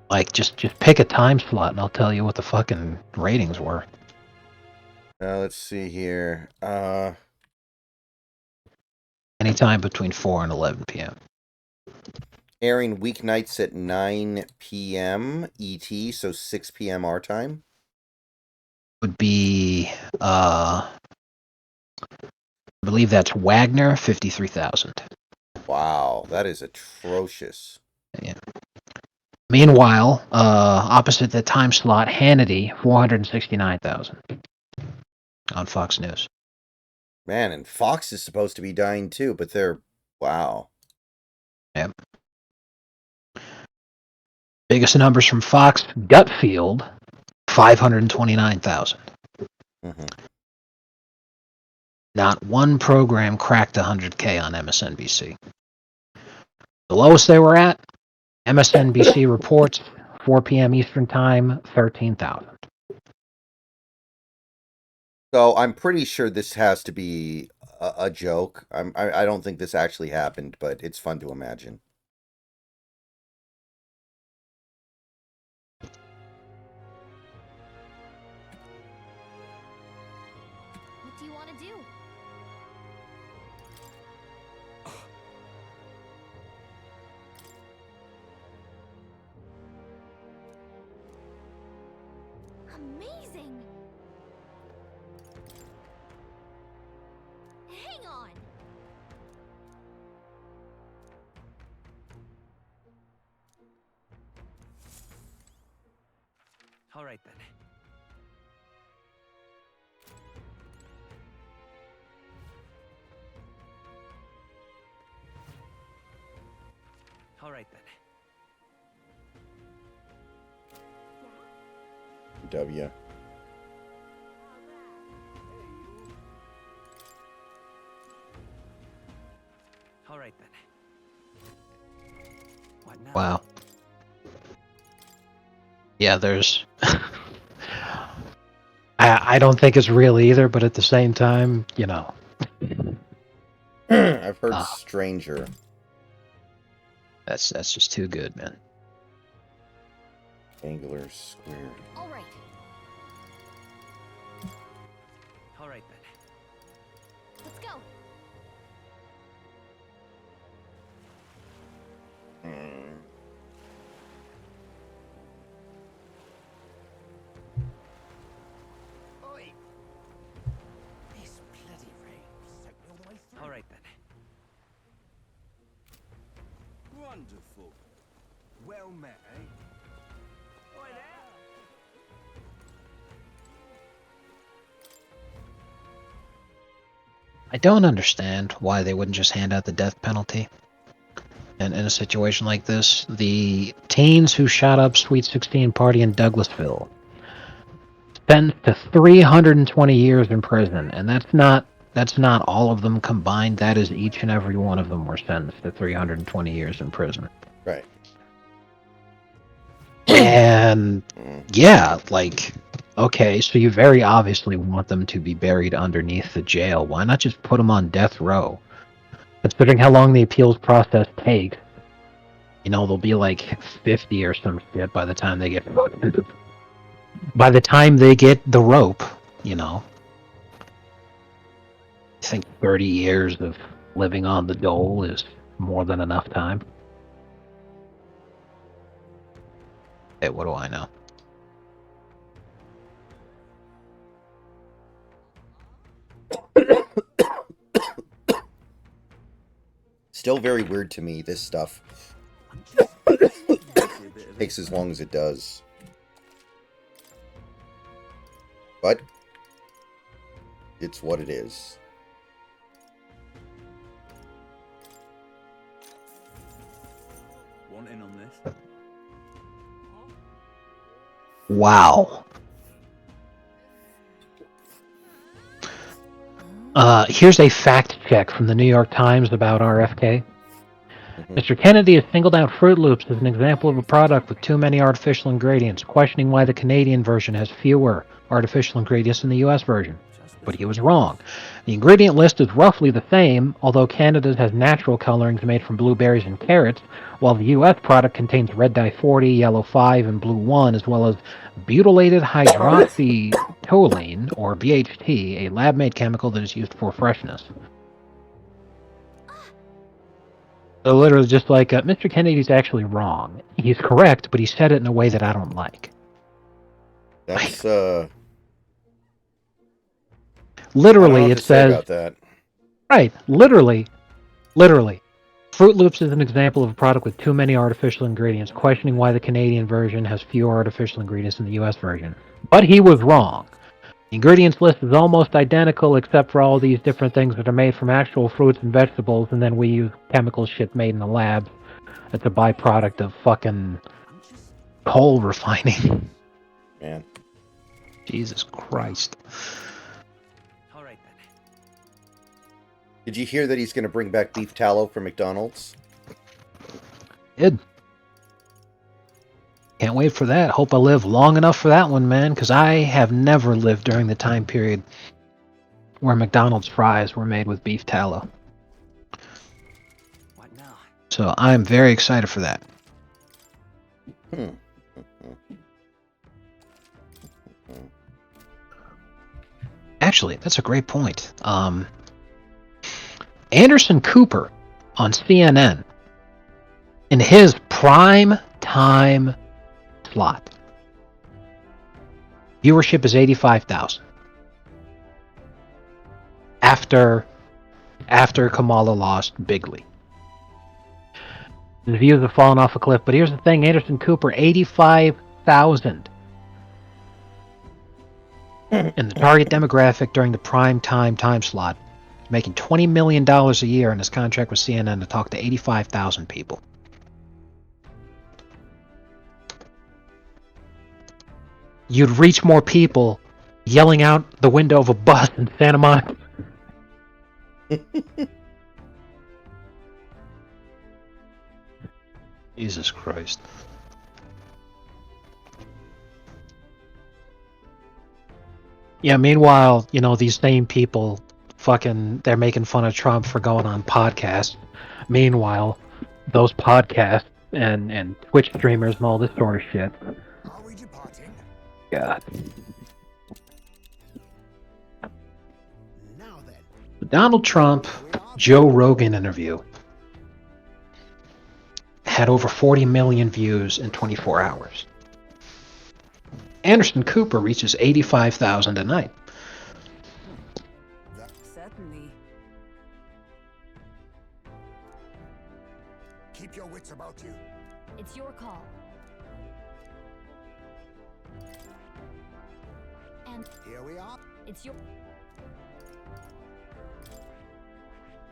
like, just pick a time slot and I'll tell you what the fucking ratings were. Let's see here. Anytime between 4 and 11 p.m. Airing weeknights at 9 p.m. ET, so 6 p.m. our time. Would be, I believe that's Wagner, 53,000. Wow, that is atrocious. Yeah. Meanwhile, opposite the time slot, Hannity, 469,000 on Fox News. Man, and Fox is supposed to be dying too, but they're... Wow. Yep. Biggest numbers from Fox, Gutfield, 529,000. Mm-hmm. Not one program cracked 100K on MSNBC. The lowest they were at, MSNBC reports, 4 p.m. Eastern Time, 13,000. So I'm pretty sure this has to be a joke. I don't think this actually happened, but it's fun to imagine. What do you want to do? Amazing! Hang on! All right then. All right then. W. All right then. What now? Wow. Yeah, there's... I don't think it's real either, but at the same time, you know. I've heard stranger. That's just too good, man. Angular squared. All right. All right then. Let's go. Oi! This bloody rain soaked me all the way through. All right then. Wonderful. Well met, eh? Oi there! I don't understand why they wouldn't just hand out the death penalty. And in a situation like this, the teens who shot up Sweet 16 party in Douglasville sentenced to 320 years in prison, and that's not all of them combined. That is each and every one of them were sentenced to 320 years in prison. Right. And yeah, like, okay, so you very obviously want them to be buried underneath the jail. Why not just put them on death row? Considering how long the appeals process takes, you know, they'll be like 50 or some shit by the time they get the rope, you know. I think 30 years of living on the dole is more than enough time. Hey, what do I know? Still very weird to me, this stuff. Takes as long as it does. But it's what it is. Want in on this? Wow. Here's a fact check from the New York Times about RFK. Mr. Kennedy has singled out Fruit Loops as an example of a product with too many artificial ingredients, questioning why the Canadian version has fewer artificial ingredients than the US version. But he was wrong. The ingredient list is roughly the same, although Canada's has natural colorings made from blueberries and carrots, while the US product contains red dye 40, yellow 5, and blue 1, as well as butylated hydroxytoluene, or BHT, a lab-made chemical that is used for freshness. So literally just like, Mr. Kennedy's actually wrong. He's correct, but he said it in a way that I don't like. That's I don't know Literally, what it to say says... about that. Right, literally. Fruit Loops is an example of a product with too many artificial ingredients, questioning why the Canadian version has fewer artificial ingredients than the US version. But he was wrong. The ingredients list is almost identical except for all these different things that are made from actual fruits and vegetables, and then we use chemical shit made in the lab. It's a byproduct of fucking coal refining. Man. Jesus Christ. All right then. Did you hear that he's going to bring back beef tallow from McDonald's? Did. Can't wait for that. Hope I live long enough for that one, man, because I have never lived during the time period where McDonald's fries were made with beef tallow. What now? So I'm very excited for that. Actually, that's a great point. Anderson Cooper on CNN, in his prime time slot, viewership is 85,000. After Kamala lost bigly. The views have fallen off a cliff, but here's the thing, Anderson Cooper, 85,000. In the target demographic during the prime time slot, making $20 million a year in his contract with CNN to talk to 85,000 people. You'd reach more people yelling out the window of a bus in Santa Monica. Jesus Christ. Yeah, meanwhile, these same people they're making fun of Trump for going on podcasts. Meanwhile, those podcasts and Twitch streamers and all this sort of shit. Are we departing? God. Now then. The Donald Trump Joe Rogan interview had over 40 million views in 24 hours. Anderson Cooper reaches 85,000 a night. Certainly. Keep your wits about you. It's your call. And Here we are. it's your...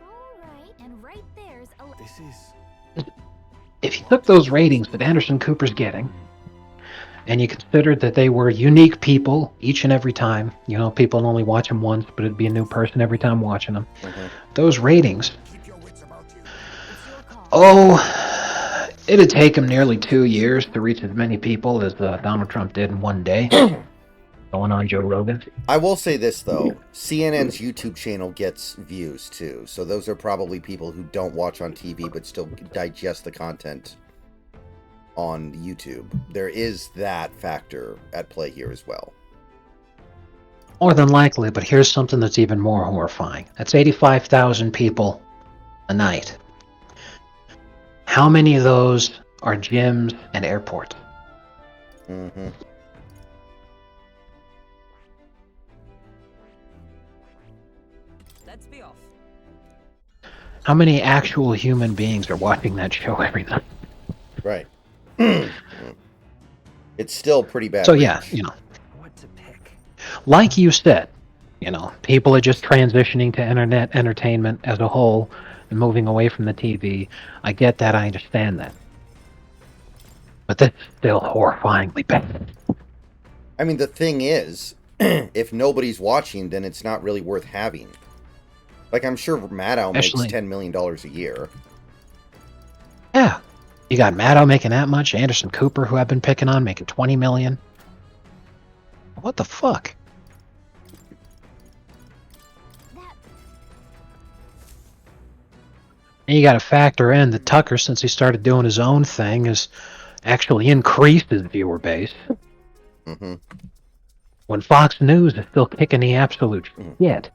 Alright, and right there's a... This is... If you took those ratings that Anderson Cooper's getting, and you considered that they were unique people each and every time, people only watch them once, but it'd be a new person every time watching them. Mm-hmm. Those ratings, Keep your wits about you. It's your call. oh, it'd take him nearly 2 years to reach as many people as Donald Trump did in one day. Going on Joe Rogan. I will say this, though. CNN's YouTube channel gets views, too. So those are probably people who don't watch on TV but still digest the content on YouTube. There is that factor at play here as well. More than likely, but here's something that's even more horrifying. That's 85,000 people a night. How many of those are gyms and airports? Mm-hmm. Let's be off. How many actual human beings are watching that show every night? Right. It's still pretty bad. So yeah, What to pick? like you said, people are just transitioning to internet entertainment as a whole and moving away from the TV. I get that, I understand that. But that's still horrifyingly bad. I mean, the thing is, if nobody's watching, then it's not really worth having. Like, I'm sure Maddow makes $10 million a year. Yeah. You got Maddow making that much, Anderson Cooper, who I've been picking on, making $20 million. What the fuck? And you got to factor in that Tucker, since he started doing his own thing, has actually increased his viewer base. Mm-hmm. When Fox News is still kicking the absolute shit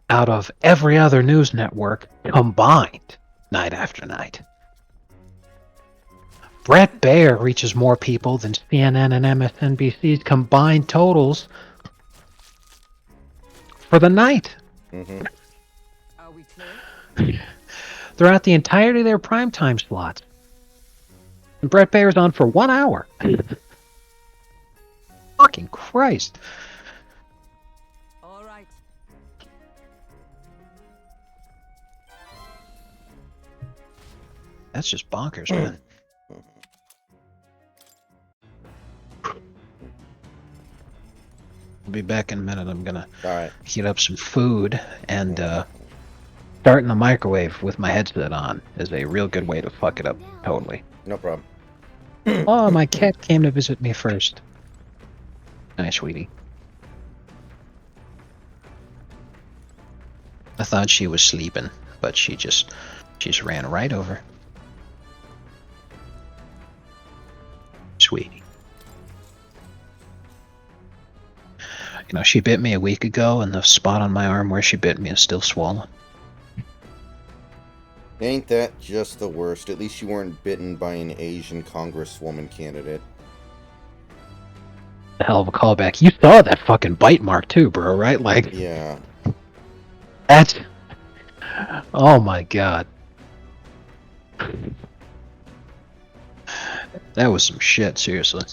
out of every other news network combined, night after night. Brett Baer reaches more people than CNN and MSNBC's combined totals for the night. Mm-hmm. Are we clear? Throughout the entirety of their primetime slots. And Brett Baer's on for 1 hour. Fucking Christ. All right. That's just bonkers, man. I'll be back in a minute. I'm gonna All right. heat up some food, and start in the microwave with my headset on is a real good way to fuck it up totally. No problem. Oh, my cat came to visit me first. Nice, sweetie. I thought she was sleeping, but she just ran right over. Sweetie. You know, she bit me a week ago, and the spot on my arm where she bit me is still swollen. Ain't that just the worst? At least you weren't bitten by an Asian congresswoman candidate. A hell of a callback. You saw that fucking bite mark too, bro, right? Like, Yeah. that's... Oh my god. That was some shit, seriously.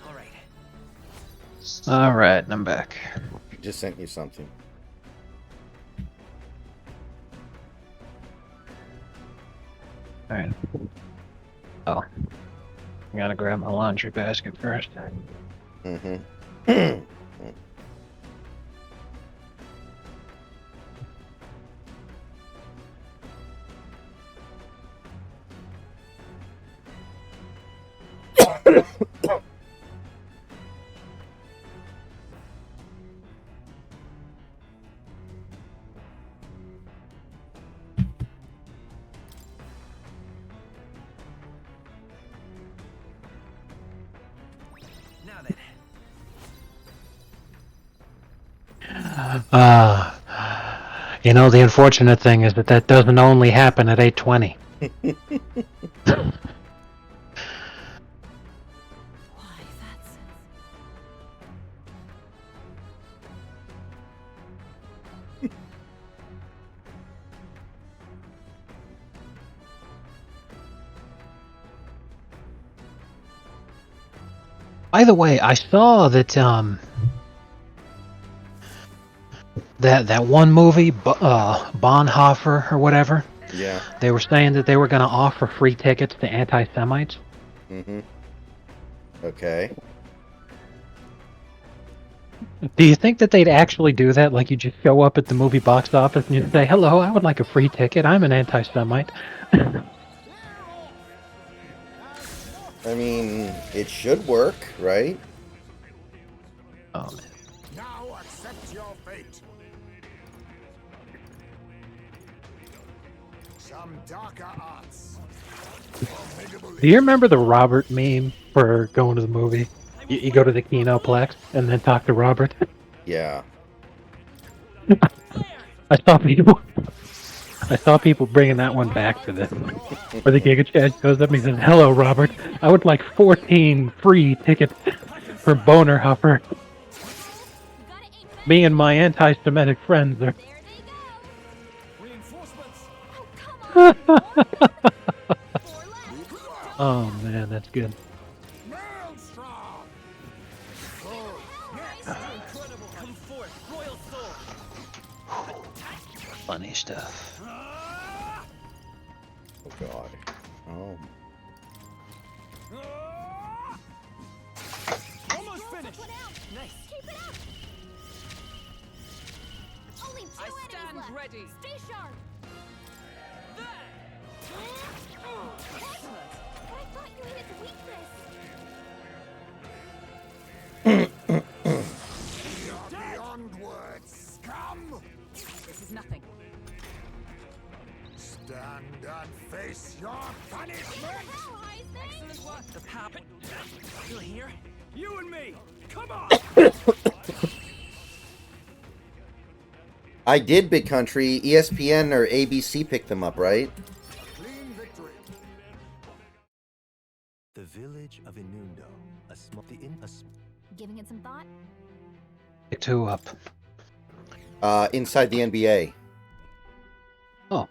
All right. Alright, I'm back. Just sent you something. Alright. Oh. I gotta grab my laundry basket first. Mm-hmm. Now then. You know, the unfortunate thing is that that doesn't only happen at 8:20. Why, that's... By the way, I saw that that one movie, Bonhoeffer or whatever, Yeah. they were saying that they were going to offer free tickets to anti-Semites. Mm-hmm. Okay. Do you think that they'd actually do that? Like, you just show up at the movie box office and you say, "Hello, I would like a free ticket. I'm an anti-Semite." I mean, it should work, right? Oh man. Now accept your fate. Some darker arts. Do you remember the Robert meme for going to the movie? You go to the Kinoplex and then talk to Robert. Yeah. I saw people bringing that one back to this. Where the Giga Chad goes up and he says, "Hello, Robert. I would like 14 free tickets." for Boner Hopper. You gotta aim for that. Me and my anti-Semitic friends are. There they go. Reinforcements. Oh, come on. 4 left. Oh man, that's good. Maelstrom! Incredible. Come forth, royal soul. Funny stuff. Oh god. Oh. Almost finished. Nice. Keep it up. Only 2 I enemies stand left. ready. Stay sharp. Excellent. But I thought you hit its weakness. You're beyond words, scum! This is nothing. Stand and face your punishment! How high is there? Excellent work. The pap. Still here? You and me. Come on. I did Big Country. ESPN or ABC picked them up, right? Clean victory. The village of Inundo, a small, Giving it some thought? Pick 2 up. Inside the NBA. Oh.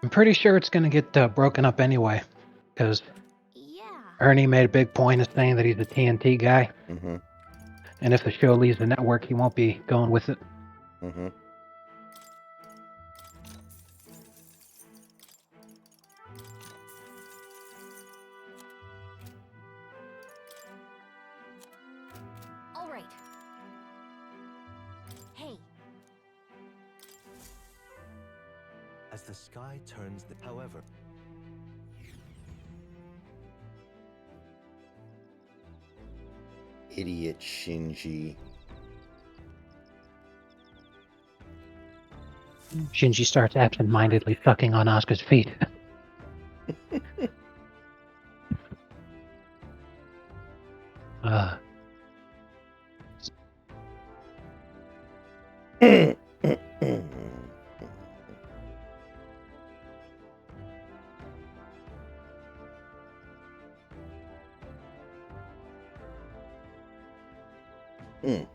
I'm pretty sure it's gonna get broken up anyway, because Yeah. Ernie made a big point of saying that he's a TNT guy, Mm-hmm. and if the show leaves the network, he won't be going with it. Mm-hmm. All right. Hey, as the sky turns the, however, Idiot Shinji. Shinji starts absent-mindedly sucking on Asuka's feet. uh, Mm.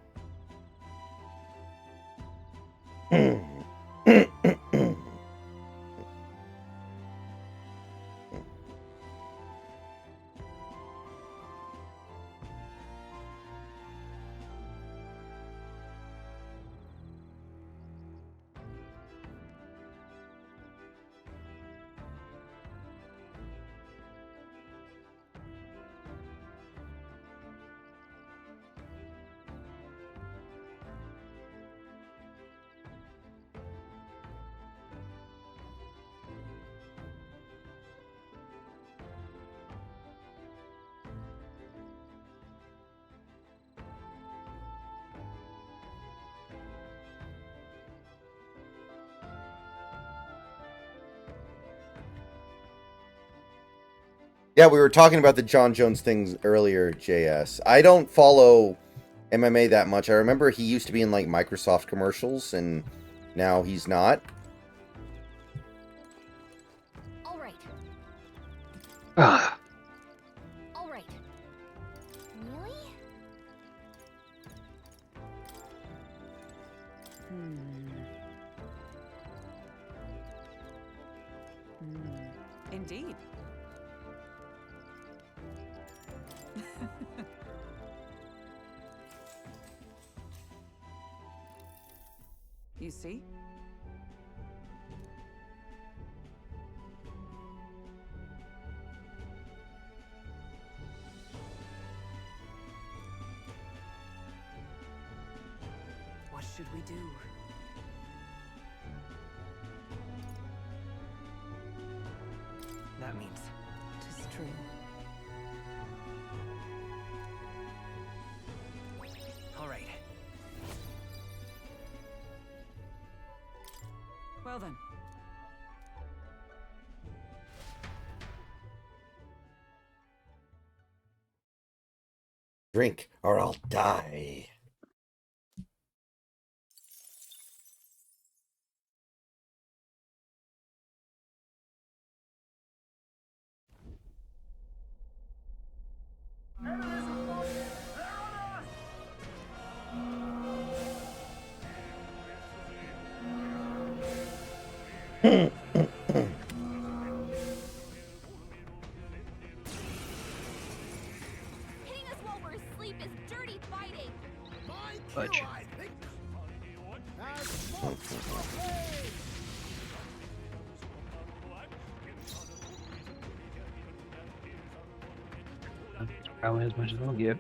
Yeah, we were talking about the John Jones things earlier, JS. I don't follow MMA that much. I remember he used to be in like Microsoft commercials, and now he's not. all right. ah, All right. Really? Indeed. You see? What should we do? That means Tis true. all right. Well then. Drink or I'll die. Hitting us while we're asleep is dirty fighting. Fudge. Probably as much as I'll get.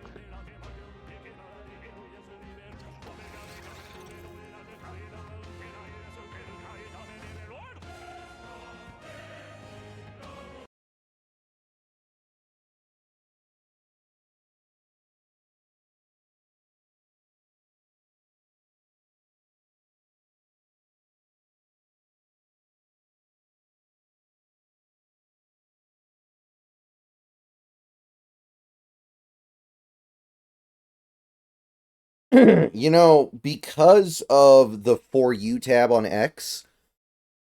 You know, because of the For You tab on X,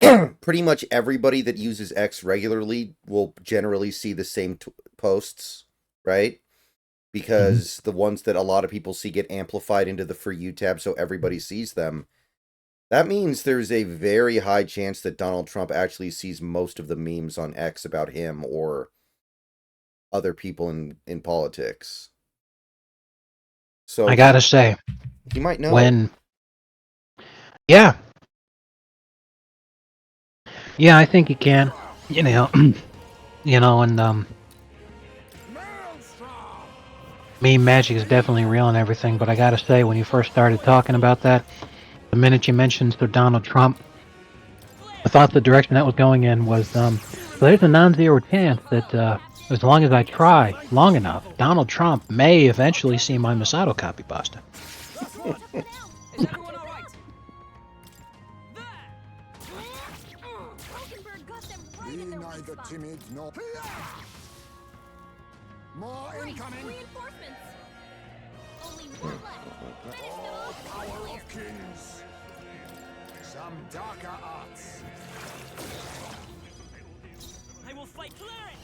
pretty much everybody that uses X regularly will generally see the same posts, right? Because the ones that a lot of people see get amplified into the For You tab so everybody sees them. That means there's a very high chance that Donald Trump actually sees most of the memes on X about him or other people in politics. So I gotta say, you might know. when, yeah, I think you can, you know, and meme magic is definitely real and everything. But I gotta say, when you first started talking about that, the minute you mentioned Sir Donald Trump, I thought the direction that was going in was, there's a non-zero chance that as long as I try long enough, Donald Trump may eventually see my Masato copy pasta. Be neither timid nor... More incoming! Reinforcements. Only one left. Finish them Oh, off. power of kings! Some darker arts. I will fight clearing.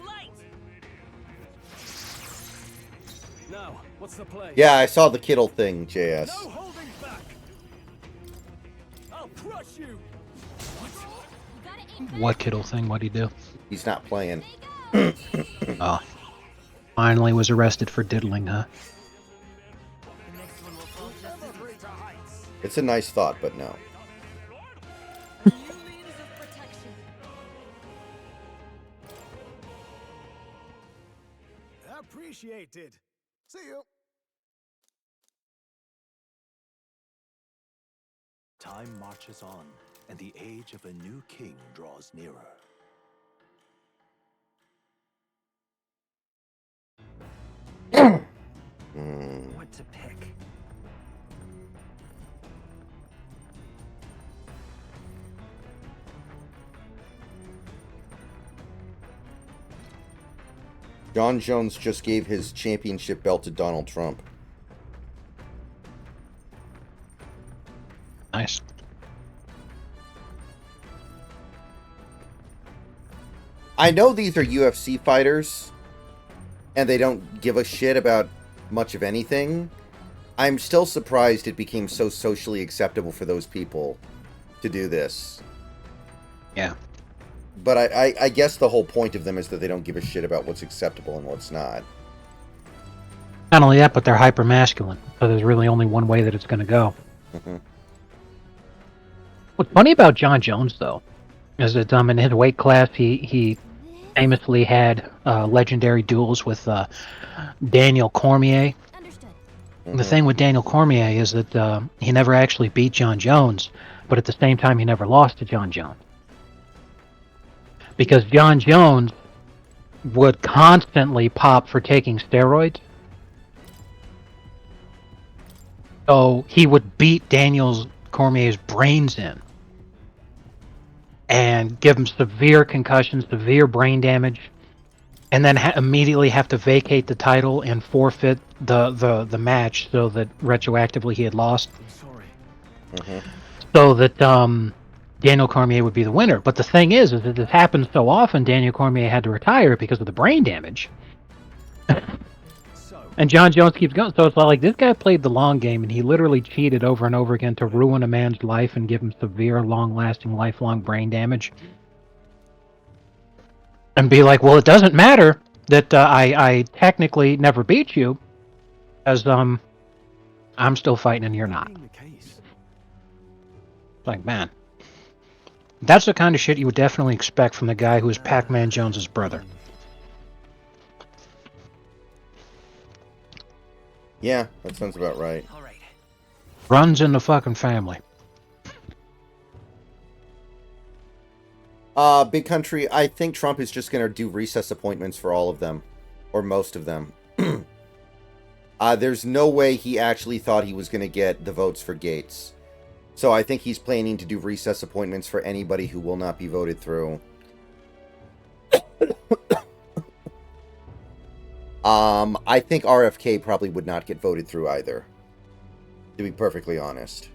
Light. Now, what's the play? Yeah, I saw the Kittle thing, JS. No holding back. I'll crush you. What Kittle thing? What'd he do? He's not playing. Oh. Finally was arrested for diddling, huh? Ever greater heights. It's a nice thought, but no. Appreciated. See you. Time marches on, and the age of a new king draws nearer. What to pick? John Jones just gave his championship belt to Donald Trump. Nice. I know these are UFC fighters, and they don't give a shit about much of anything. I'm still surprised it became so socially acceptable for those people to do this. Yeah. But I guess the whole point of them is that they don't give a shit about what's acceptable and what's not. Not only that, but they're hyper masculine. So there's really only one way that it's going to go. Mm-hmm. What's funny about John Jones, though, is that in his weight class, he famously had legendary duels with Daniel Cormier. Mm-hmm. The thing with Daniel Cormier is that he never actually beat John Jones, but at the same time, he never lost to John Jones. Because John Jones would constantly pop for taking steroids. So he would beat Daniel Cormier's brains in and give him severe concussions, severe brain damage, and then immediately have to vacate the title and forfeit the match so that retroactively he had lost. I'm sorry. Mm-hmm. So that Daniel Cormier would be the winner. But the thing is that this happened so often, Daniel Cormier had to retire because of the brain damage. So, And John Jones keeps going. So it's like this guy played the long game, and he literally cheated over and over again to ruin a man's life and give him severe, long-lasting, lifelong brain damage. And be like, well, it doesn't matter that I technically never beat you, as I'm still fighting and you're not. being the case. It's like, man, that's the kind of shit you would definitely expect from the guy who is Pac-Man Jones's brother. Yeah, that sounds about right. All right. Runs in the fucking family. Big Country, I think Trump is just going to do recess appointments for all of them. Or most of them. There's no way he actually thought he was going to get the votes for Gates. So I think he's planning to do recess appointments for anybody who will not be voted through. I think RFK probably would not get voted through either. To be perfectly honest.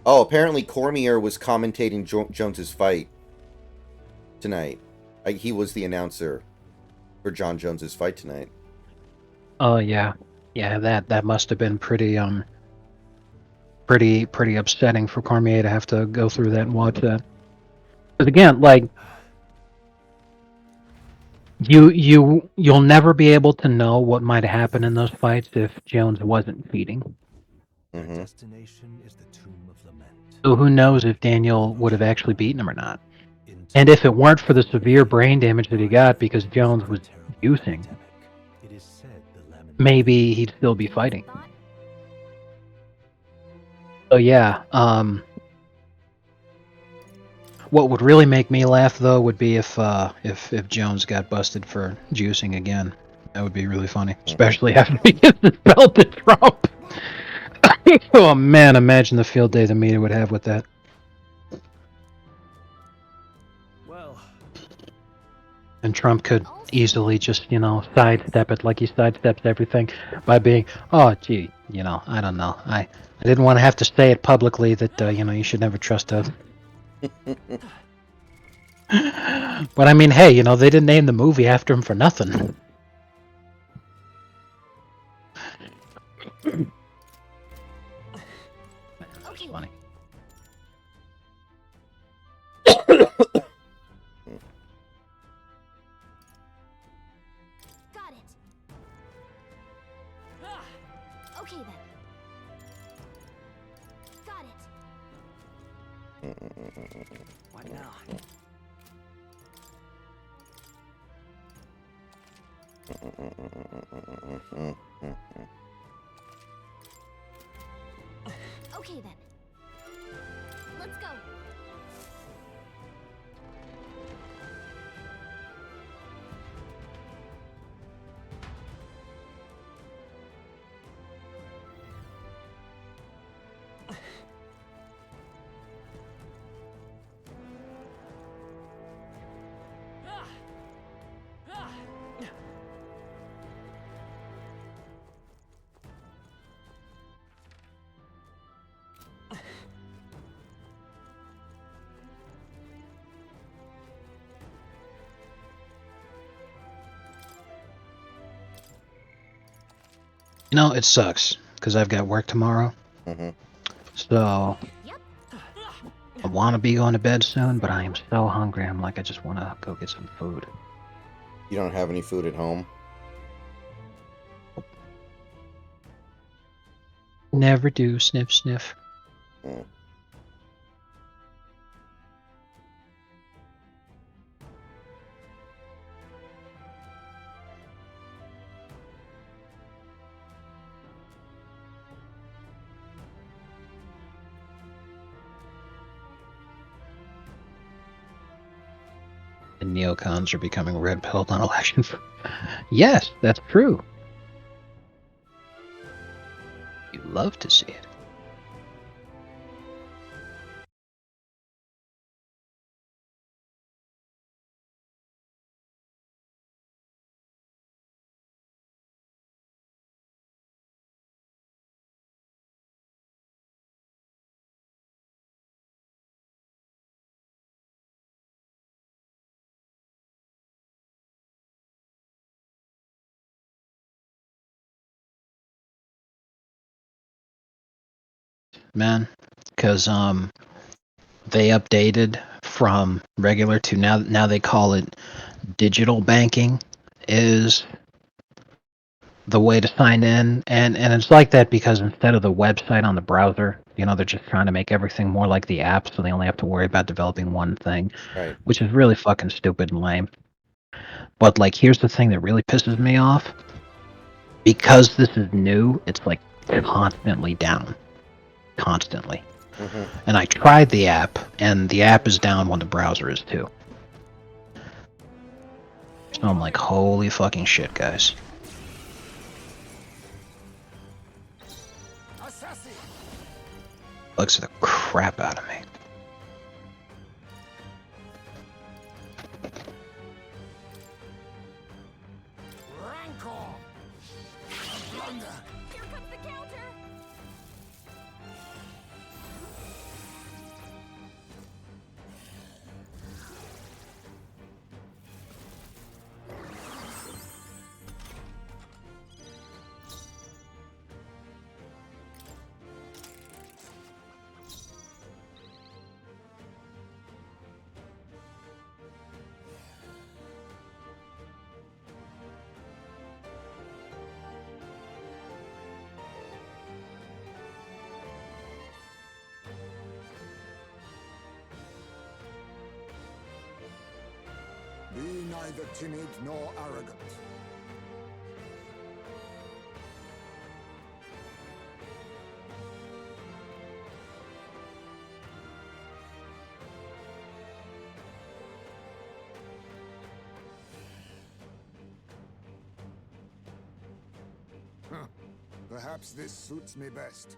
Oh, apparently Cormier was commentating Jones's fight tonight. He was the announcer for John Jones's fight tonight. Oh yeah, yeah. That must have been pretty pretty upsetting for Cormier to have to go through that and watch that. Because again, like you'll never be able to know what might happen in those fights if Jones wasn't feeding. Their destination is the Tomb of Lament. So who knows if Daniel would have actually beaten him or not? Into And if it weren't for the severe brain damage that he got because Jones was using, it is said the Lament maybe he'd still be fighting. So yeah, what would really make me laugh though would be if Jones got busted for juicing again. That would be really funny, especially after he gets his belt to Trump. Oh man, imagine the field day the media would have with that. Well, And Trump could easily just, sidestep it like he sidesteps everything by being, oh, gee, I don't know. I didn't want to have to say it publicly that, you should never trust us. But I mean, hey, they didn't name the movie after him for nothing. That's funny. Got it. Okay then. Got it. What now? Okay then. Let's go. It sucks because I've got work tomorrow. So I want to be going to bed soon, but I am so hungry. I'm like, I just want to go get some food. You don't have any food at home? Never do. Sniff, sniff. The neocons are becoming red-pilled on election. Yes, that's true. You love to see it. man, because they updated from regular to now they call it digital banking is the way to sign in, and it's like that because instead of the website on the browser, they're just trying to make everything more like the app, so they only have to worry about developing one thing, Right. which is really fucking stupid and lame. But like, here's the thing that really pisses me off. Because this is new, it's like constantly down. Constantly. Mm-hmm. And I tried the app, and the app is down when the browser is too. So I'm like, holy fucking shit, guys. Assassin! Bugs the crap out of me. Rancor! Blunder! Here comes the counter. Be neither timid nor arrogant. Huh. Perhaps this suits me best.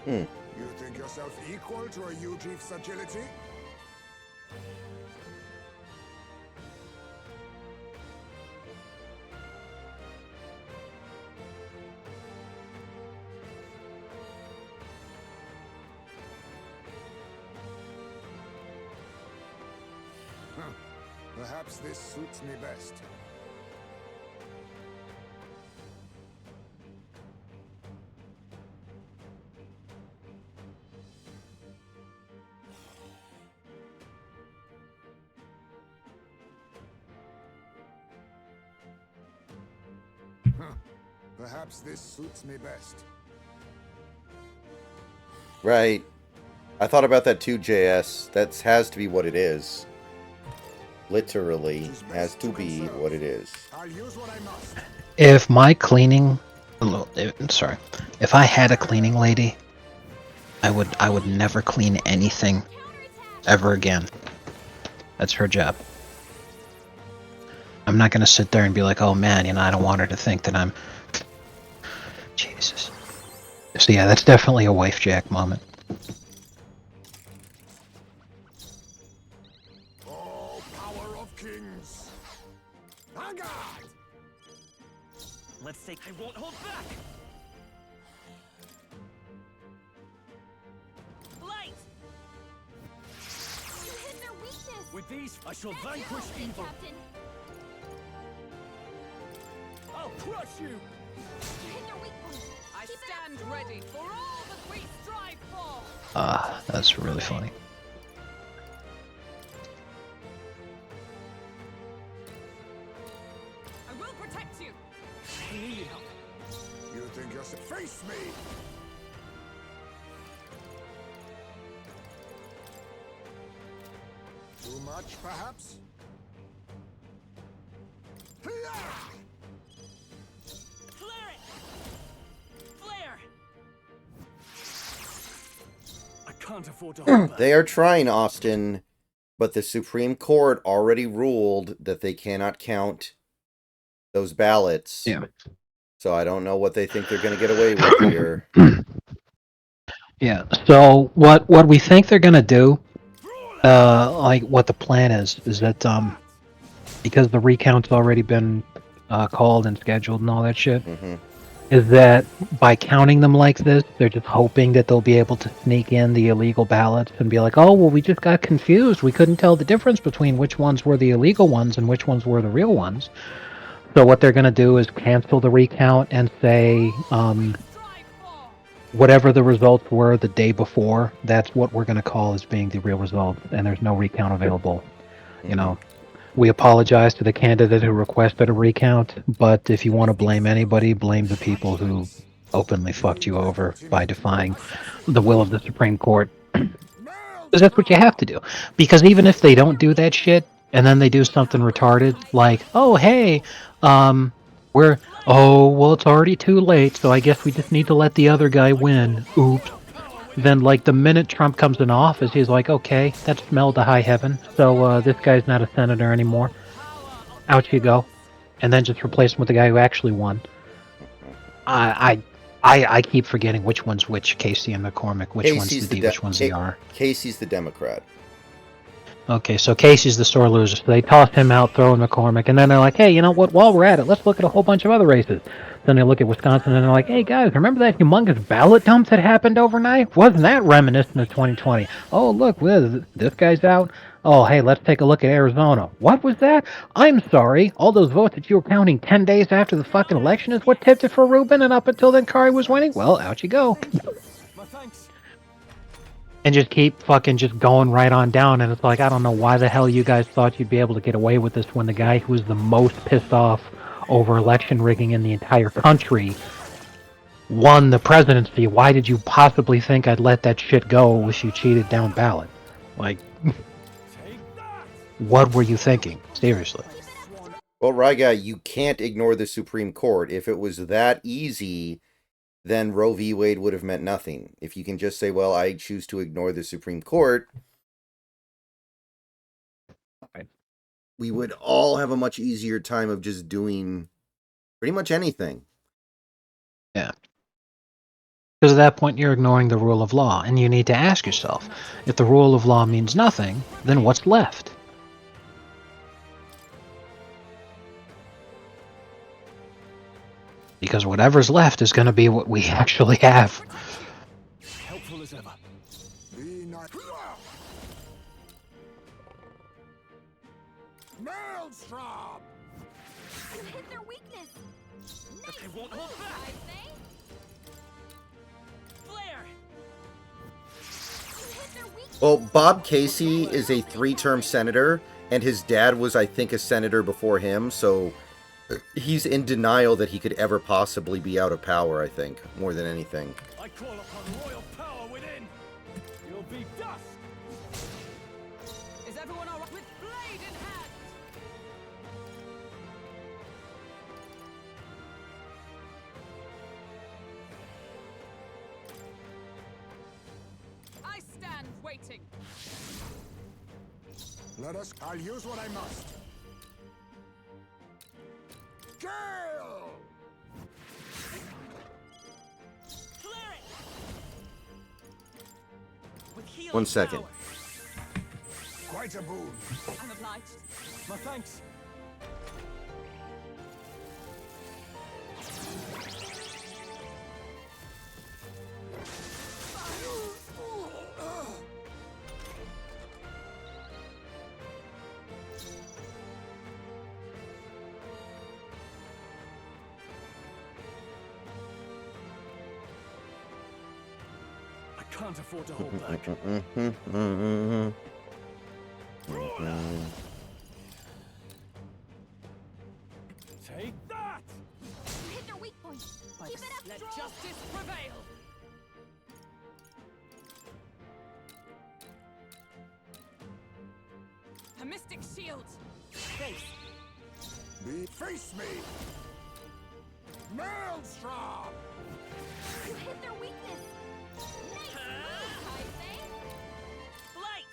Hmm. You think yourself equal to a Ujief's agility? Huh. Perhaps this suits me best. Huh. Perhaps this suits me best. Right. I thought about that too, JS. That has to be what it is. Literally has to be what it is. I'll use what I must. If my cleaning... Sorry. If I had a cleaning lady, I would never clean anything ever again. That's her job. I'm not gonna sit there and be like, oh man, I don't want her to think that I'm... Jesus. So yeah, that's definitely a wife jack moment. Oh, power of kings! Haggard! Let's take. I won't hold back. Light. You hit their weakness. With these, I shall That's vanquish it, evil. Captain. I'll crush you. You hit their weak point. I Keep it stand up. ready for all that we strive for. That's really funny. I will protect you. I need help. You think you're face me? Too much, perhaps? Hiya! Flare it. Flare. I can't afford to hold back. They are trying, Austin, but the Supreme Court already ruled that they cannot count those ballots. Yeah. So I don't know what they think they're going to get away with here. Yeah, so what we think they're gonna do, like what the plan is that because the recount's already been called and scheduled and all that shit, Hmm. is that by counting them like this, they're just hoping that they'll be able to sneak in the illegal ballots and be like, oh, well, we just got confused. We couldn't tell the difference between which ones were the illegal ones and which ones were the real ones. So what they're going to do is cancel the recount and say, whatever the results were the day before, that's what we're going to call as being the real results, and there's no recount available. You know, we apologize to the candidate who requested a recount, but if you want to blame anybody, blame the people who openly fucked you over by defying the will of the Supreme Court. Because that's what you have to do. Because even if they don't do that shit, and then they do something retarded, like, oh, hey, well, it's already too late, so I guess we just need to let the other guy win. Oops. Then, like, the minute Trump comes in office, he's like, okay, that smelled to high heaven, so this guy's not a senator anymore. Out you go. And then just replace him with the guy who actually won. I keep forgetting which one's which, Casey and McCormick, which one's the D, which one's the R. Casey's the Democrat. Okay, so Casey's the sore loser. So they toss him out, throw in McCormick, and then they're like, hey, you know what? While we're at it, let's look at a whole bunch of other races. Then they look at Wisconsin, and they're like, hey, guys, remember that humongous ballot dump that happened overnight? Wasn't that reminiscent of 2020? Oh, look, this guy's out. Oh, hey, let's take a look at Arizona. What was that? I'm sorry. All those votes that you were counting 10 days after the fucking election is what tipped it for Rubin, and up until then, Kari was winning? Well, out you go. And just keep fucking just going right on down, and it's like, I don't know why the hell you guys thought you'd be able to get away with this when the guy who was the most pissed off over election rigging in the entire country won the presidency. Why did you possibly think I'd let that shit go if you cheated down ballot? Like, what were you thinking? Seriously. Well, Ryga, you can't ignore the Supreme Court. If it was that easy, then Roe v. Wade would have meant nothing. If you can just say, well, I choose to ignore the Supreme Court, right, we would all have a much easier time of just doing pretty much anything. Yeah. Because at that point, you're ignoring the rule of law, and you need to ask yourself, if the rule of law means nothing, then what's left? Because whatever's left is going to be what we actually have. Helpful as ever. Be not. Maelstrom! You hit their weakness. Nice. They won't hold back. I say. Flare. You hit their weakness. Well, Bob Casey is a 3-term senator, and his dad was, I think, a senator before him, so he's in denial that he could ever possibly be out of power, I think, more than anything. I call upon royal power within. You'll be dust. Is everyone all right? With blade in hand! I stand waiting. Let us. I'll use what I must. Gale! Clear it. With healing 1 second. power. Quite a boon. I'm obliged. My thanks. I can't afford to hold back. Take that! You hit their weak point. Keep it up, Let Stroll. justice prevail. A mystic shield. Face. Face me! Maelstrom! You hit their weakness. Nice move, I say. Light!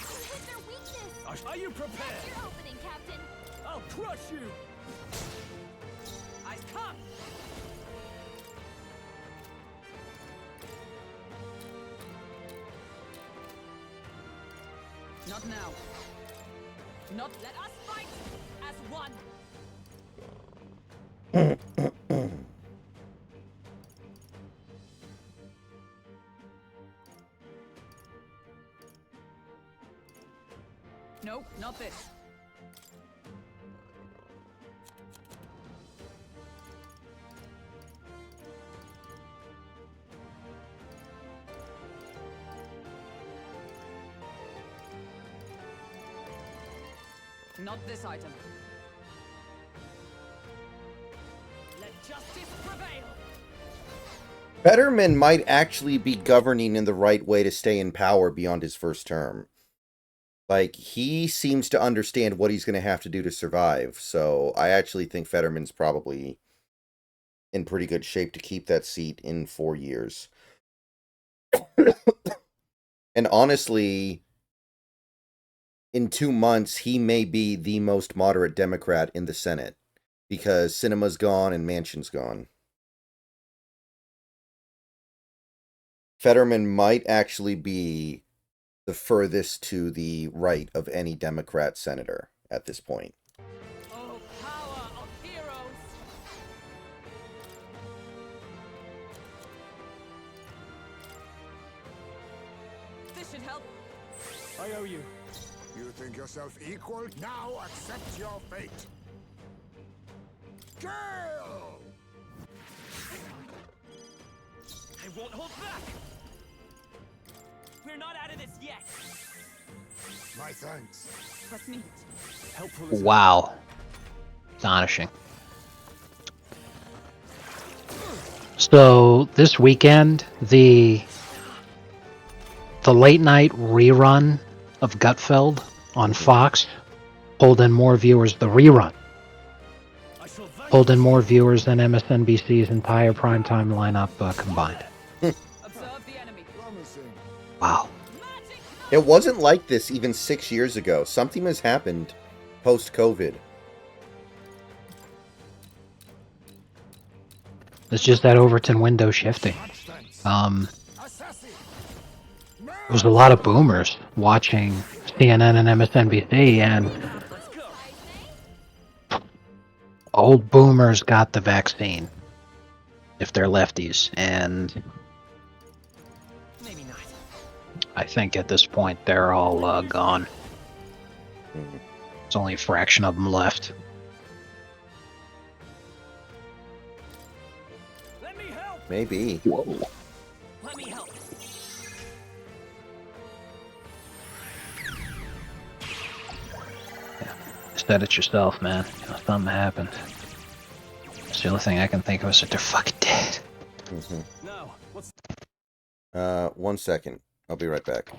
You hit their weakness. Are you prepared? That's your opening, Captain. I'll crush you! Eyes come. Not now. Not let us fight as one. No, not this. Not this item. Let justice prevail. Fetterman might actually be governing in the right way to stay in power beyond his first term. Like, he seems to understand what he's going to have to do to survive. So I actually think Fetterman's probably in pretty good shape to keep that seat in 4 years. And honestly, in 2 months, he may be the most moderate Democrat in the Senate because Cinema's gone and Manchin's gone. Fetterman might actually be the furthest to the right of any Democrat senator at this point. Oh, power of heroes. This should help. I owe you. You think yourself equal? Now accept your fate. Kill! I won't hold back. We're not out of this yet. My thanks. Let's meet. Helpful as Wow. Astonishing. So this weekend, the late night rerun of Gutfeld on Fox pulled in more viewers. The rerun I shall pulled in more viewers than MSNBC's entire primetime lineup combined. Observe the enemy. Promising. Wow. It wasn't like this even 6 years ago. Something has happened post-COVID. It's just that Overton window shifting. Much thanks. Assassin! There was a lot of boomers watching CNN and MSNBC, and Let's go. old boomers got the vaccine if they're lefties, and Maybe not. I think at this point they're all gone. Mhm. There's only a fraction of them left. Let me help. Maybe. Whoa. Let me help. Said it yourself, man. You know, something happened. It's the only thing I can think of is that they're fucking dead. Mhm. Now, what's 1 second. I'll be right back.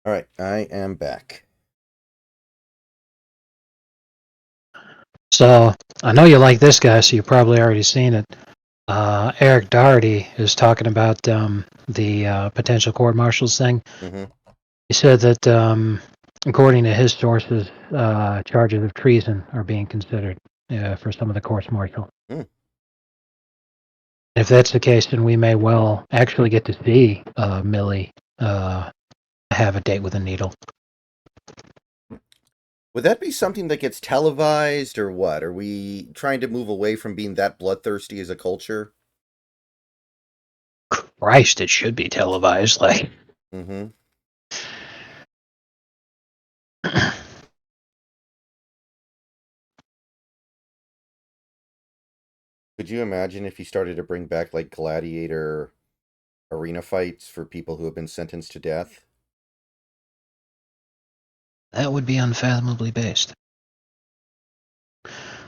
All right, I am back. So I know you like this guy, so you've probably already seen it. Eric Doherty is talking about the potential court martials thing. Mm-hmm. He said that, according to his sources, charges of treason are being considered for some of the courts martial. Mm. If that's the case, then we may well actually get to see Millie have a date with a needle. Would that be something that gets televised, or what? Are we trying to move away from being that bloodthirsty as a culture? Christ, it should be televised. Like, Mm-hmm. Could you imagine if he started to bring back like gladiator arena fights for people who have been sentenced to death? that would be unfathomably based.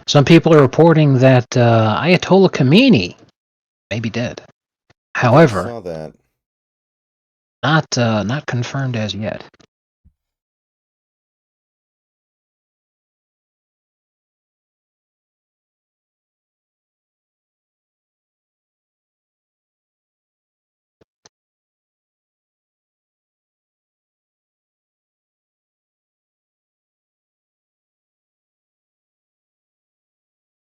Some people are reporting that Ayatollah Khomeini may be dead. I However, saw that. not confirmed as yet.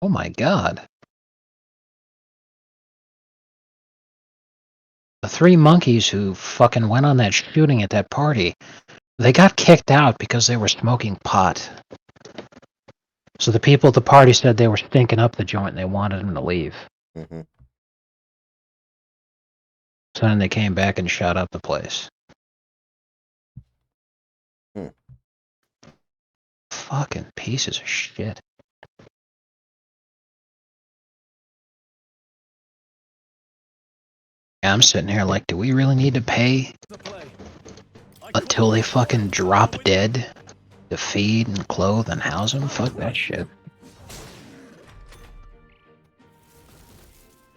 Oh my God. The 3 monkeys who fucking went on that shooting at that party, they got kicked out because they were smoking pot. So the people at the party said they were stinking up the joint and they wanted them to leave. Mm-hmm. So then they came back and shot up the place. Hmm. Fucking pieces of shit. Yeah, I'm sitting here like, do we really need to pay until they fucking drop dead to feed and clothe and house them? Fuck that shit.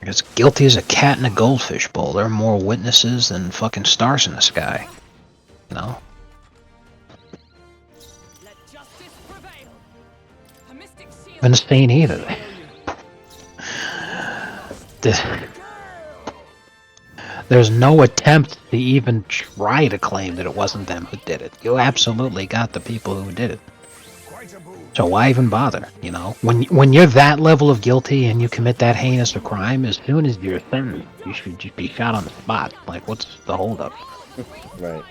As guilty as a cat in a goldfish bowl. There are more witnesses than fucking stars in the sky. You know? Let justice prevail. A mystic shield. Haven't seen either. There's no attempt to even try to claim that it wasn't them who did it. You absolutely got the people who did it. So why even bother? You know, when you're that level of guilty and you commit that heinous a crime, as soon as you're sentenced, you should just be shot on the spot. Like, what's the holdup? Right.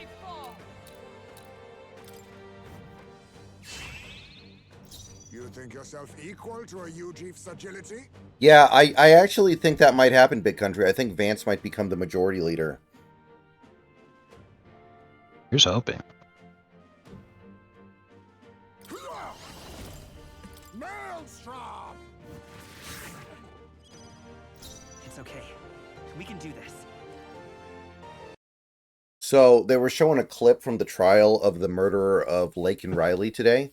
You think yourself equal to a Ujeef's agility? Yeah, I actually think that might happen, Big Country. I think Vance might become the majority leader. Here's hoping. Maelstrom! It's okay. We can do this. So they were showing a clip from the trial of the murderer of Lake and Riley today.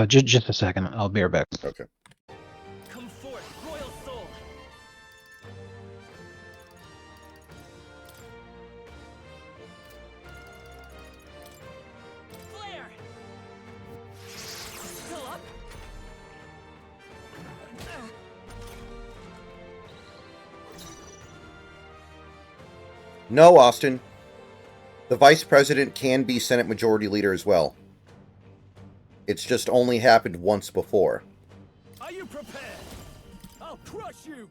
Just a second. I'll be right back. Okay. Come forth, royal soul. Flare. Still up. No, Austin. The vice president can be Senate Majority Leader as well. It's just only happened once before. Are you prepared? I'll crush you!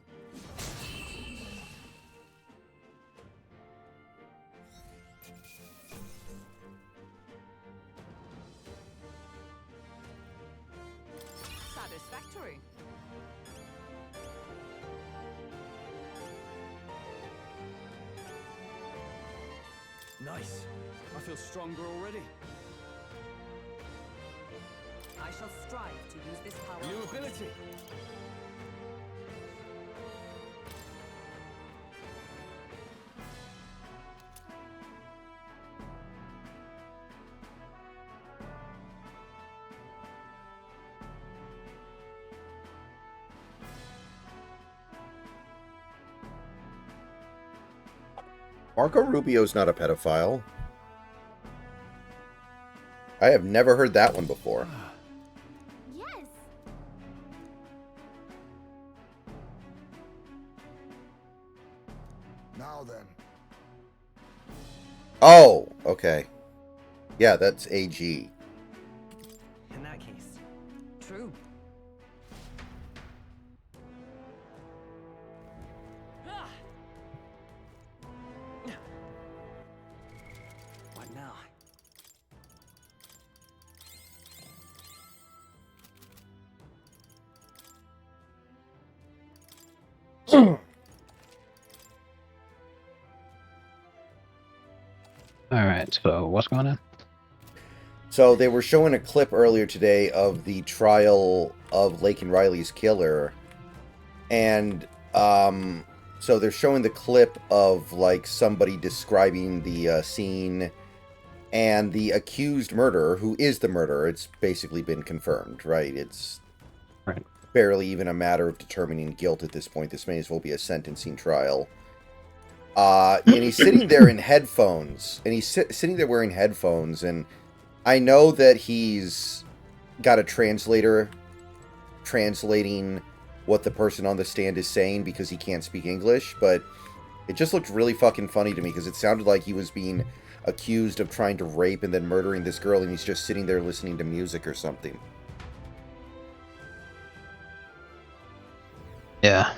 Satisfactory. Nice. I feel stronger already. I shall strive to use this power. New ability. Marco Rubio's not a pedophile. I have never heard that one before. Yes. Now then. Oh, okay. Yeah, that's AG. In that case. True. What now? All right, so what's going on? So they were showing a clip earlier today of the trial of Lake and Riley's killer, and so they're showing the clip of like somebody describing the scene, and the accused murderer, who is the murderer, it's basically been confirmed, right? It's Right. barely even a matter of determining guilt at this point. This may as well be a sentencing trial. And he's sitting there in headphones, and he's sitting there wearing headphones, and I know that he's got a translator translating what the person on the stand is saying because he can't speak English, but it just looked really fucking funny to me because it sounded like he was being accused of trying to rape and then murdering this girl, and he's just sitting there listening to music or something. Yeah.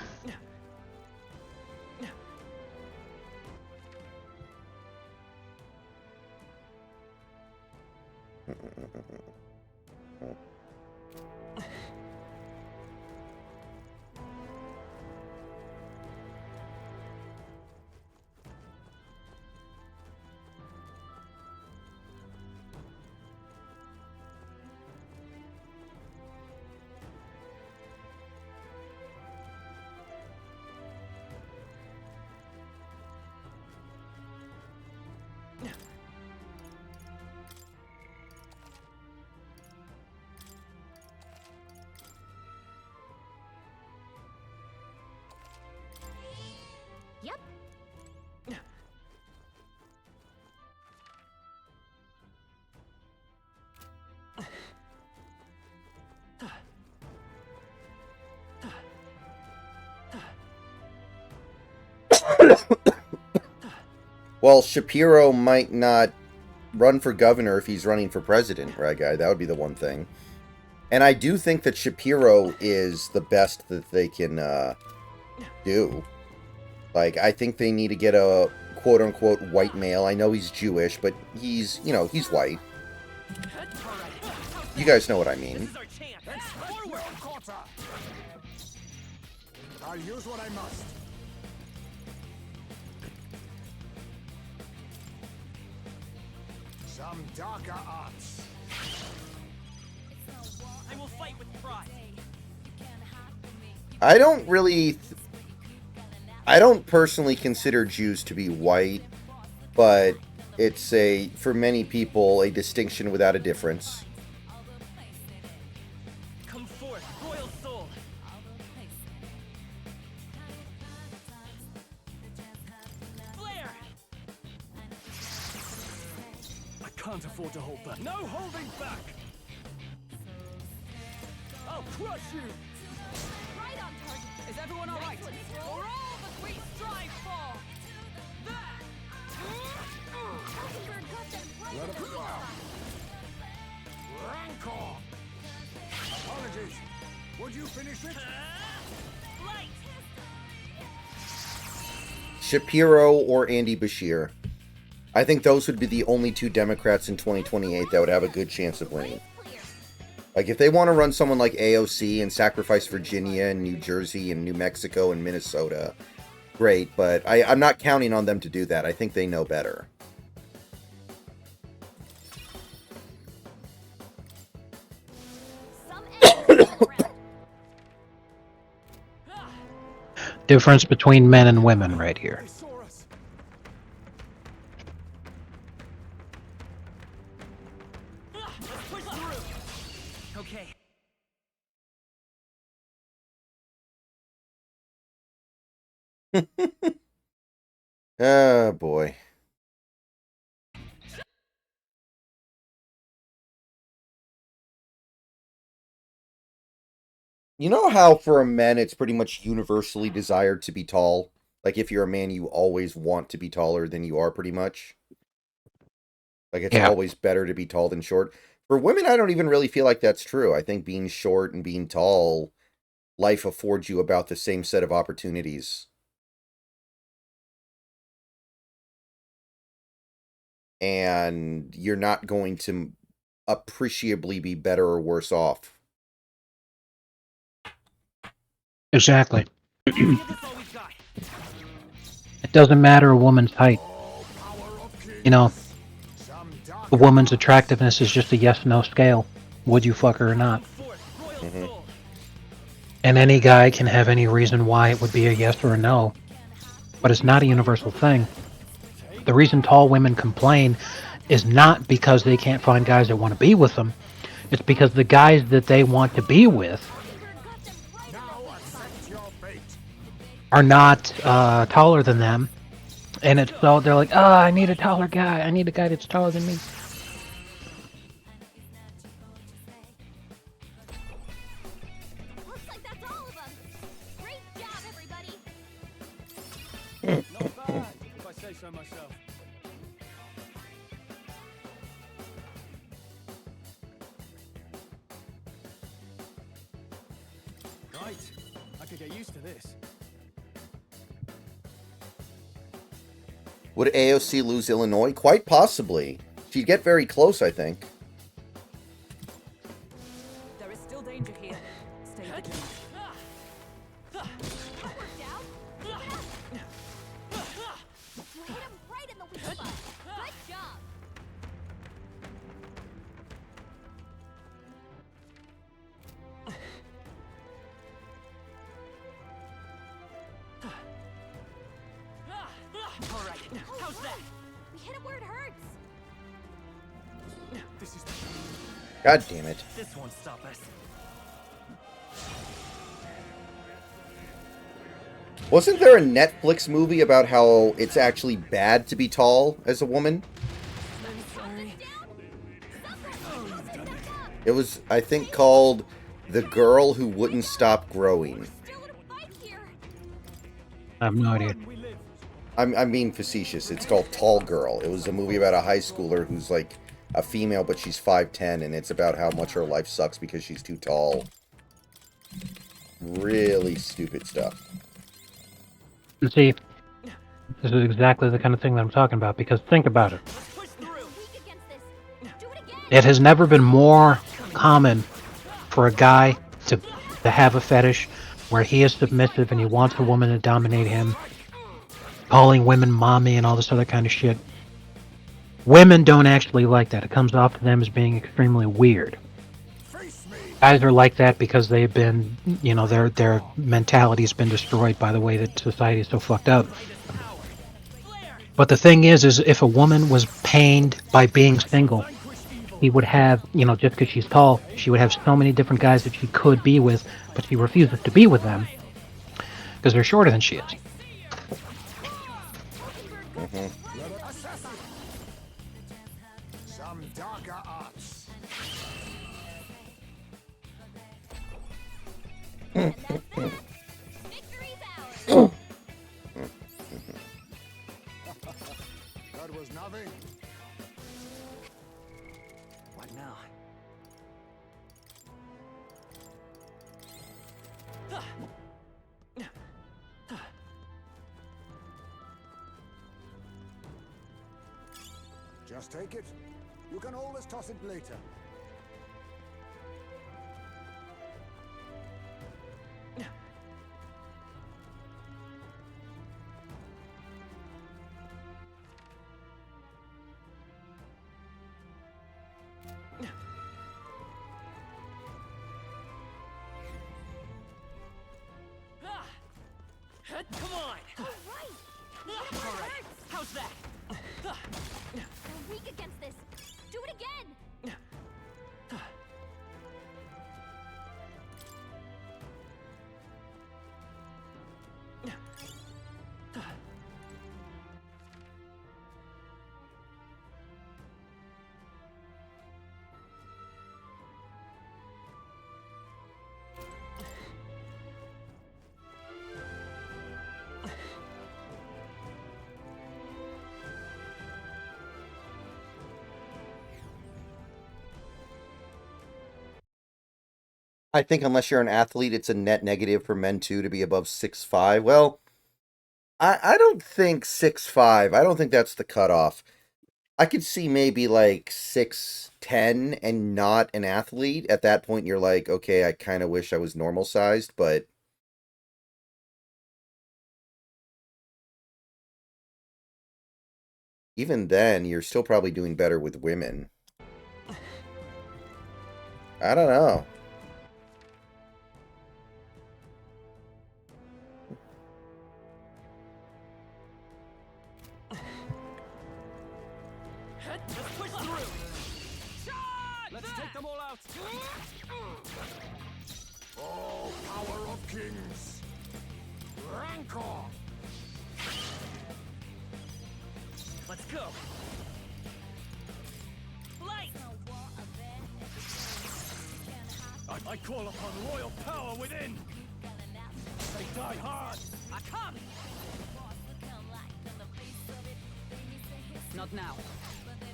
Yep. Well, Shapiro might not run for governor if he's running for president, right, guy? That would be the one thing. And I do think that Shapiro is the best that they can do. Like, I think they need to get a quote-unquote white male. I know he's Jewish, but he's, you know, he's white. You guys know what I mean. This is our chance. Forward. I'll use what I must. Some darker arts. I will fight with pride. I don't really... I don't personally consider Jews to be white, but it's a, for many people, a distinction without a difference. Come forth, royal soul. Flare! I can't afford to hold back. No holding back! I'll crush you! Right on target. Is everyone all right? Nice one, For Scroll. all that we strive for! Hackenberg got them right Let in it the fly. Rancor. Apologies. Would you finish it? Light! Shapiro or Andy Bashir. I think those would be the only two Democrats in 2028 that would have a good chance of winning. Clear. Like, if they want to run someone like AOC and sacrifice Virginia and New Jersey and New Mexico and Minnesota, great, but I'm not counting on them to do that. I think they know better. Some enemies all around. Difference between men and women right here. They saw us. Let's push through. Okay. Oh, boy. You know how for a man it's pretty much universally desired to be tall? Like if you're a man, you always want to be taller than you are, pretty much. Like it's Yeah. always better to be tall than short. For women, I don't even really feel like that's true. I think being short and being tall, life affords you about the same set of opportunities. And you're not going to appreciably be better or worse off. Exactly. Give us all we've got. It doesn't matter a woman's height. You know, a woman's attractiveness is just a yes/no scale. Would you fuck her or not? Mhm. And any guy can have any reason why it would be a yes or a no. But it's not a universal thing. The reason tall women complain is not because they can't find guys that want to be with them. It's because the guys that they want to be with are not taller than them. And it's so they're like, oh, I need a taller guy. I need a guy that's taller than me. Looks like that's all of them. Great job, everybody. Not bad, if I say so myself. Right, I could get used to this. Would AOC lose Illinois? Quite possibly. She'd get very close, I think. There is still danger here. Stay vigilant. That worked out. You hit him right in the weak spot. Good job. All right, how's that? We hit him where it hurts. This is God damn it. This won't stop us. Wasn't there a Netflix movie about how it's actually bad to be tall as a woman? I'm sorry. It was, I think, called The Girl Who Wouldn't Stop Growing. Still in a fight here. I have no idea. we live. I'm being facetious. It's called Tall Girl. It was a movie about a high schooler who's like a female, but she's 5'10", and it's about how much her life sucks because she's too tall. Really stupid stuff. And see, this is exactly the kind of thing that I'm talking about, because think about it. Push through. Weak against this. Do it again. It has never been more common for a guy to have a fetish where he is submissive and he wants a woman to dominate him, calling women mommy and all this other kind of shit. Women don't actually like that. It comes off to them as being extremely weird. Guys are like that because they've been, you know, their mentality's been destroyed by the way that society is so fucked up. But the thing is if a woman was pained by being single, he would have, you know, just because she's tall, she would have so many different guys that she could be with, but she refuses to be with them because they're shorter than she is. Some darker arts. Victory's ours. That was nothing. What now? Just take it. You can always toss it later. Come on. All right. All right, how's that? We're weak against this. Do it again. I think unless you're an athlete, it's a net negative for men too to be above 6'5". Well, I don't think 6'5". I don't think that's the cutoff. I could see maybe like 6'10" and not an athlete. At that point, you're like, okay, I kind of wish I was normal sized, but even then, you're still probably doing better with women. I don't know. Let's push through. Let's take them all out. Oh, power of kings! Rancor! Let's go. Light. I call upon royal power within. They die hard. I come. Not now.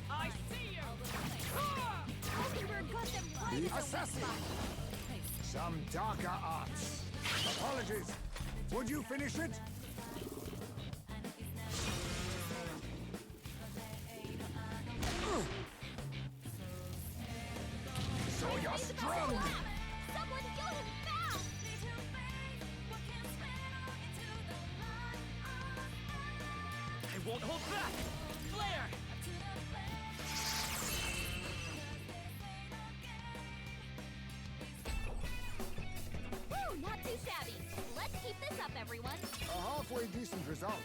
I see you. Mockingbird got them right. The assassin! Some darker arts. Apologies. Would you finish it? So you're strong! Someone kill him fast! I won't hold back. Flare. Woo, not too shabby. Let's keep this up, everyone. A halfway decent result.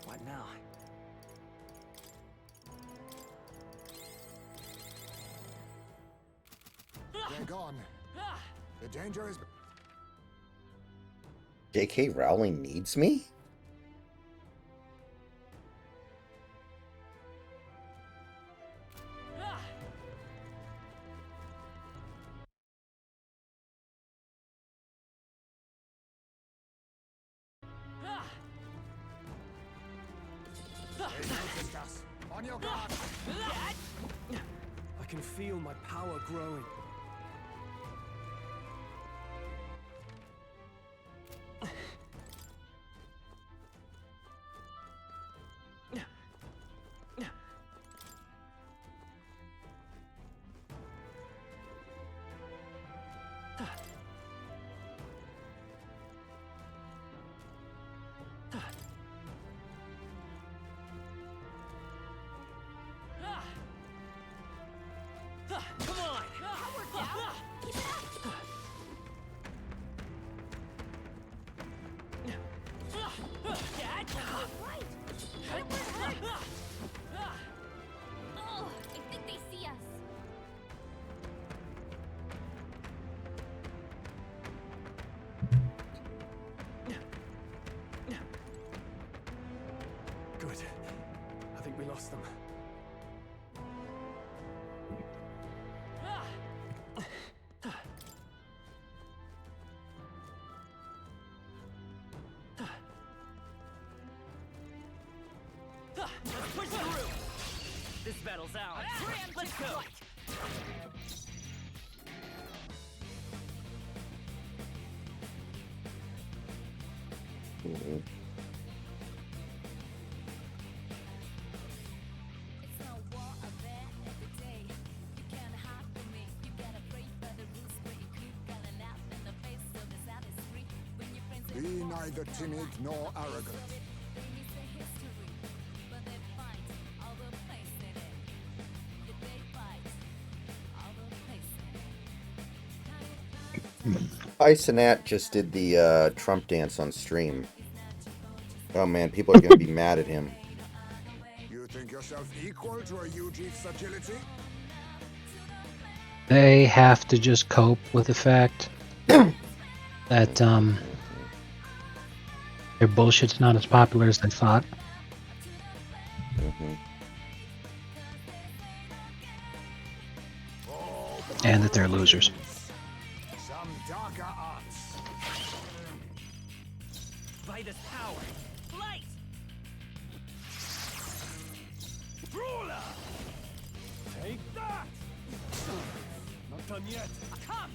What now? They're gone. The danger is... J.K. Rowling needs me? They noticed us. On your guard! I can feel my power growing. Come on. Keep it up. Right. Edward hurt. Oh, I think they see us. Good. I think we lost them. Let's push through. This battle's ours. Let's go. Mhm. It's no war of that every day. You can't hide from me. You gotta pray for the rules where you keep calling out in the face of this out is free. When your friends say Be neither timid nor arrogant. they miss the history, but they fight all the place in it. Yeah, they fight all the place in it. Isonat just did the Trump dance on stream. Oh man, people are gonna be mad at him. You think yourself equal to a Eugif's agility? They have to just cope with the fact that their bullshit's not as popular as they thought. Mhm. And that they're losers. Some darker arts. By this power. Light. Ruler! Take that! Not not done yet. Come!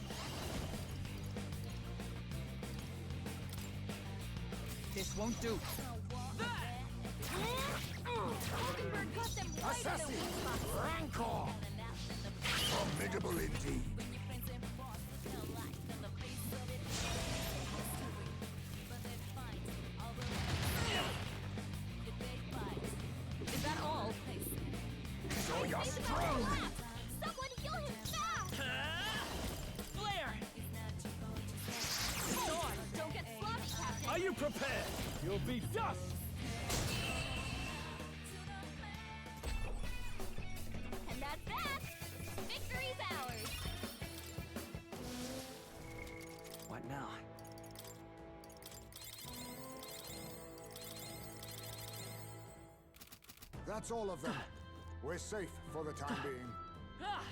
This won't do. Mockingbird got them right in the Assassin! weak spot. Rancor! Formidable indeed. Is that all? Show your strong! Someone heal him fast! Flare! Sword, don't get sloppy, Captain! Are you prepared? You'll be dust. And that's that! Victory's ours! What now? That's all of them. We're safe for the time being. Ah!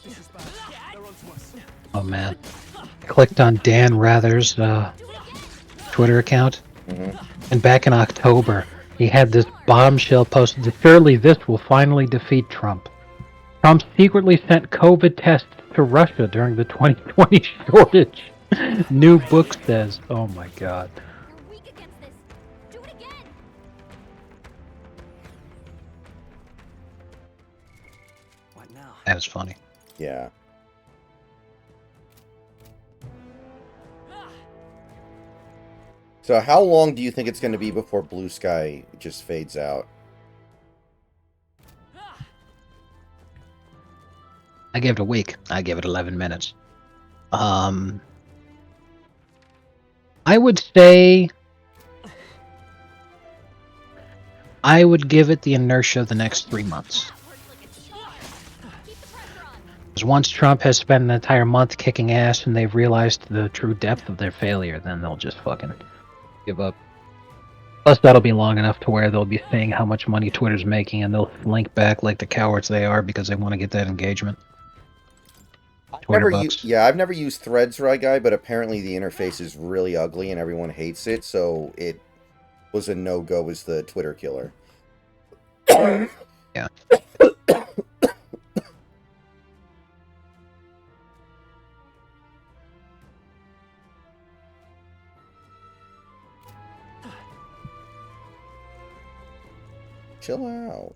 This is bad. They're onto us. Oh man. Clicked on Dan Rather's Twitter account, and back in October, he had this bombshell posted. Surely this will finally defeat Trump. Trump secretly sent COVID tests to Russia during the 2020 shortage. New book says. Oh my god. You're weak against this! Do it again! What now? That was funny. Yeah. So how long do you think it's going to be before Blue Sky just fades out? I gave it a week. I gave it 11 minutes. I would say I would give it the inertia of the next 3 months. That works like a charm! Keep the pressure on! Because once Trump has spent an entire month kicking ass and they've realized the true depth of their failure, then they'll just fucking give up. Plus, that'll be long enough to where they'll be seeing how much money Twitter's making, and they'll link back like the cowards they are because they want to get that engagement. Twitter bucks. I've never used Threads, right, guy, but apparently the interface is really ugly and everyone hates it, so it was a no-go as the Twitter killer. Yeah. Chill out.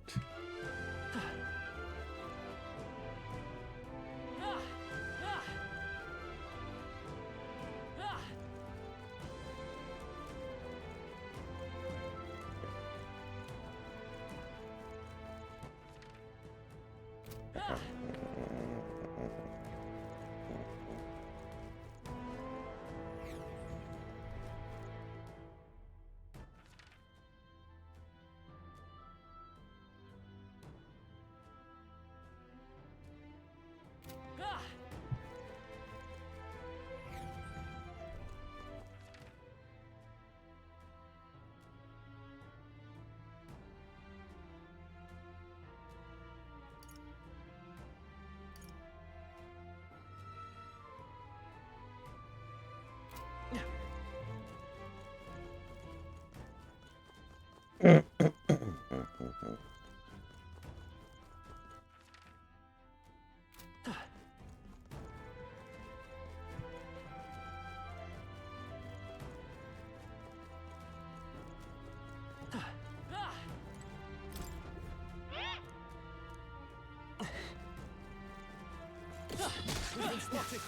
We've been spotted.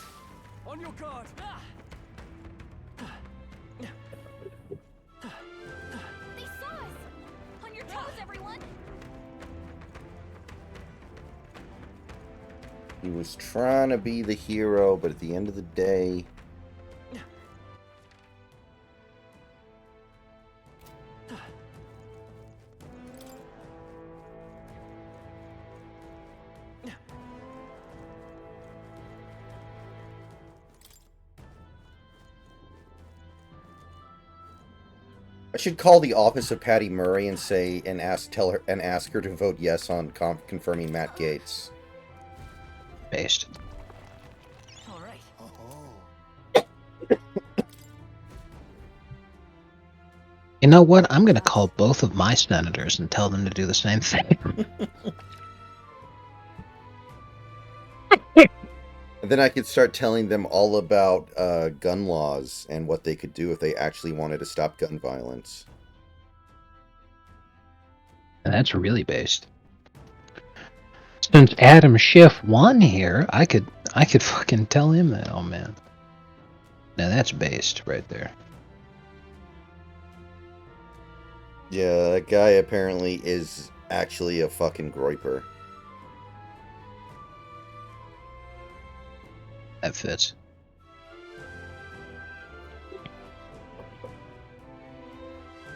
On your guard. They saw us! On your toes, everyone! He was trying to be the hero, but at the end of the day... I should call the office of Patty Murray and say and ask her to vote yes on confirming Matt Gates. Based. All right. Oh. You know what? I'm going to call both of my senators and tell them to do the same thing. And then I could start telling them all about gun laws and what they could do if they actually wanted to stop gun violence. And that's really based. Since Adam Schiff won here, I could fucking tell him that. Oh man. Now that's based right there. Yeah, that guy apparently is actually a fucking groiper. That fits.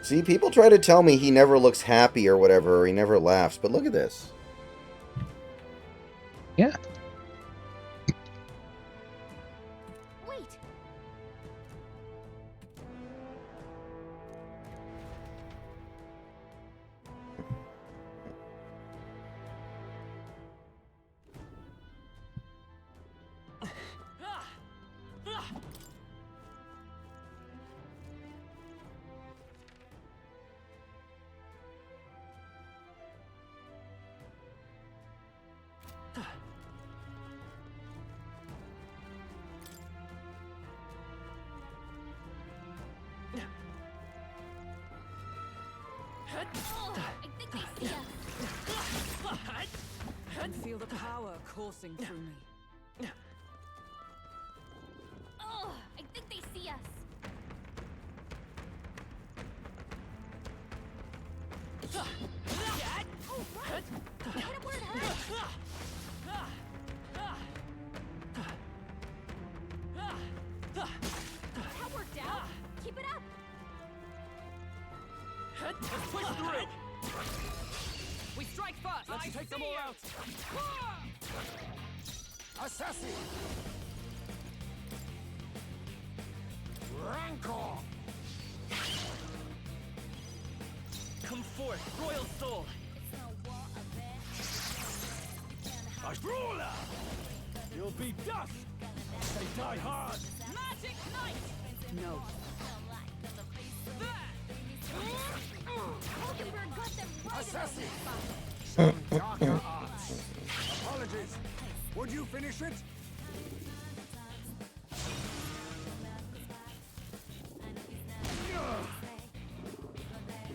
See, people try to tell me he never looks happy or whatever, or he never laughs, but look at this. Yeah. Wait. Oh, I think they see us. I can feel the power coursing through me. Oh, I think they see us. Oh, right. Hit him where it hurts. That worked out. Keep it up. Let's push through. We strike first. Let's take them all out. Assassin! Rancor! Come forth, royal soul. It's no war of it. Ruler! You'll be dust! They die hard! Magic knight. No. Hulkenberg got them right in the Assassin! spot. Some darker arts. Apologies. Would you finish it?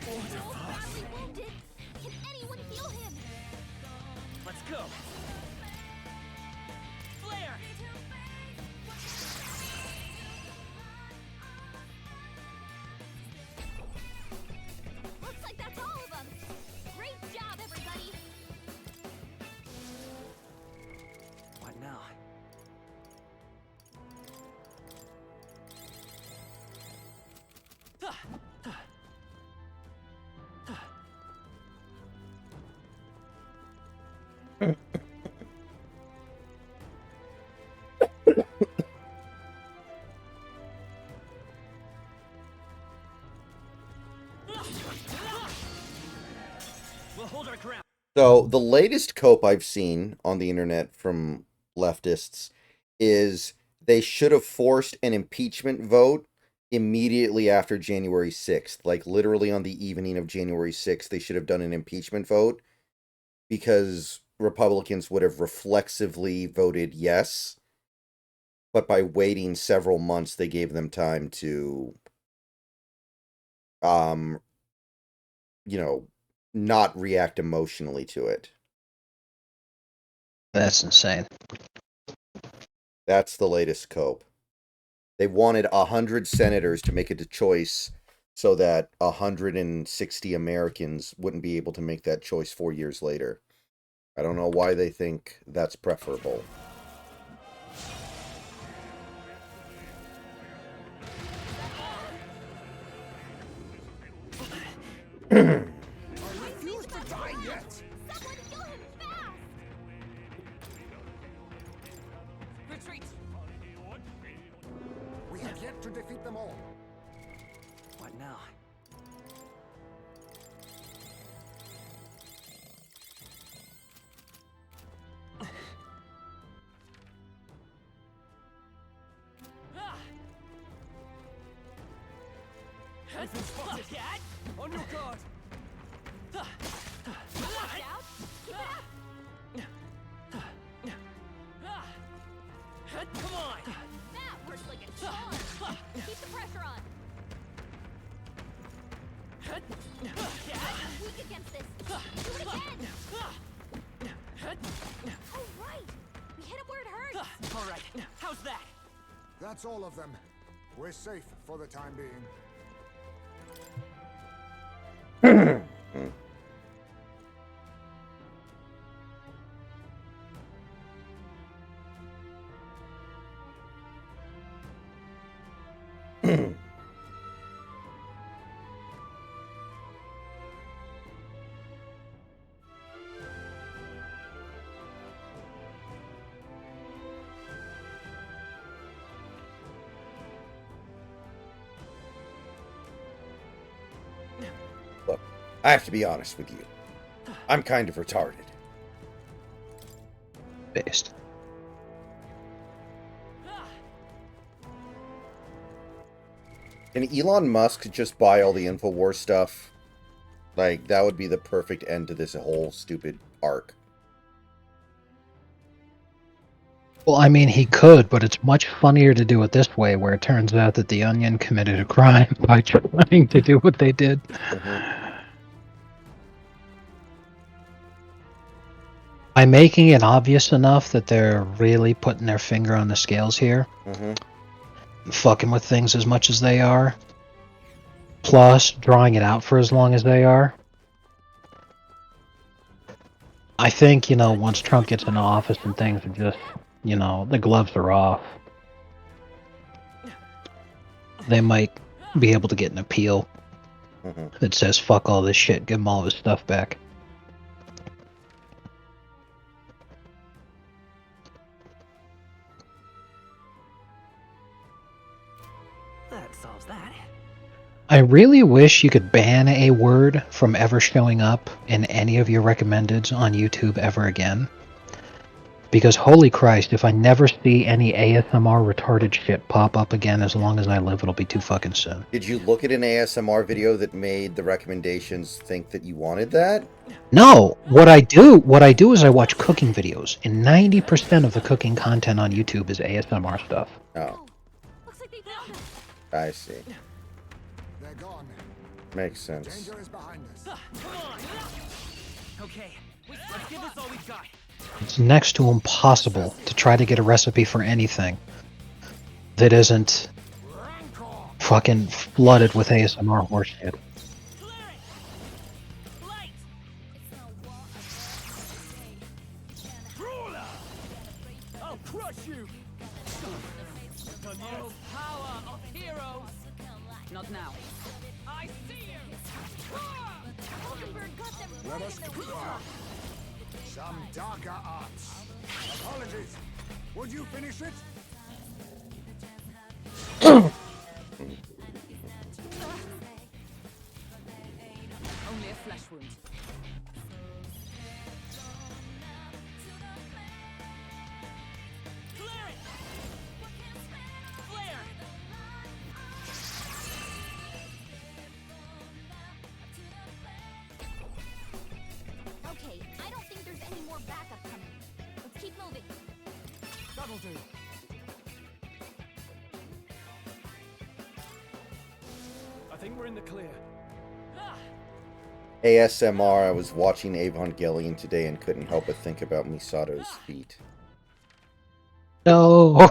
So badly wounded. Can anyone heal him? Let's go. Flare. Looks like that's all of them. Great job, everybody. What now? We'll hold our ground. So, the latest cope I've seen on the internet from leftists is they should have forced an impeachment vote immediately after January 6th. Like, literally on the evening of January 6th, they should have done an impeachment vote because Republicans would have reflexively voted yes. But by waiting several months, they gave them time to, not react emotionally to it. That's insane. That's the latest cope. They wanted 100 senators to make it a choice so that 160 Americans wouldn't be able to make that choice 4 years later. I don't know why they think that's preferable. I refuse to die yet! Someone kill him fast. Retreat. We have yet to defeat them all. What now? We've spotted. On your guard. Watch out! Keep it up! Come on. That works like a charm! Keep the pressure on! Weak against this! Do it again! Oh, right! We hit him where it hurts! All right. How's that? That's all of them. We're safe for the time being. Look, I have to be honest with you. I'm kind of retarded. Based. Can Elon Musk just buy all the InfoWars stuff? Like, that would be the perfect end to this whole stupid arc. Well, I mean, he could, but it's much funnier to do it this way, where it turns out that the Onion committed a crime by trying to do what they did. By making it obvious enough that they're really putting their finger on the scales here, fucking with things as much as they are, plus drawing it out for as long as they are. I think, you know, once Trump gets into office and things are just, you know, the gloves are off, they might be able to get an appeal that says, fuck all this shit, give him all of his stuff back. That solves that. I really wish you could ban a word from ever showing up in any of your recommendeds on YouTube ever again. Because holy Christ, if I never see any ASMR retarded shit pop up again as long as I live, it'll be too fucking soon. Did you look at an ASMR video that made the recommendations think that you wanted that? No, what I do is I watch cooking videos, and 90% of the cooking content on YouTube is ASMR stuff. Oh, Looks like they found us! I see. They're gone. Makes sense. Danger is behind us. Come on. Okay. Let's give this all we've got. It's next to impossible to try to get a recipe for anything that isn't fucking flooded with ASMR horseshit. I'll crush you. Done yet? Power of heroes! Not now. I see you! Hulkenberg got them Let right us in the weak spot! Some darker arts. Apologies. Would you finish it? Only a flesh wound. Clear it! Flare! Okay, I don't think there's any more backup coming. Let's keep moving. That'll do. I think we're in the clear. ASMR, I was watching Evangelion today and couldn't help but think about Misato's feet. No.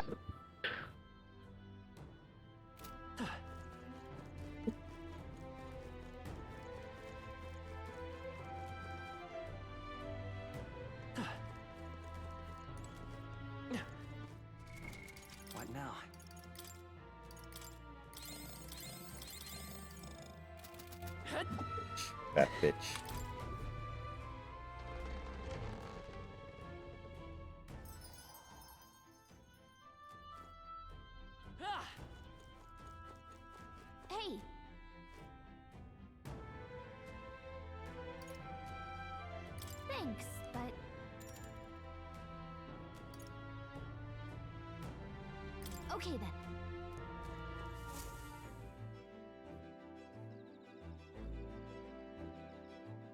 What now? That bitch. Hey! Thanks, but... Okay then.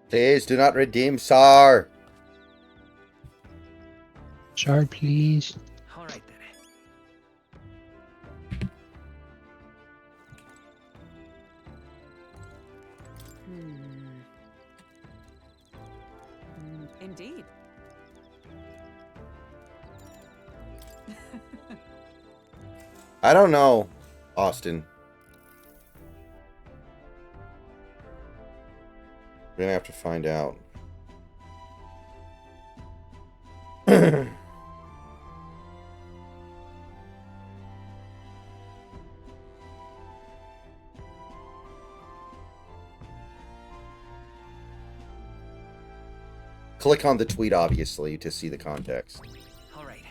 Please do not redeem Sar. Sorry, please. All right then. Indeed. I don't know, Austin. We're gonna have to find out. Click on the tweet, obviously, to see the context. All right.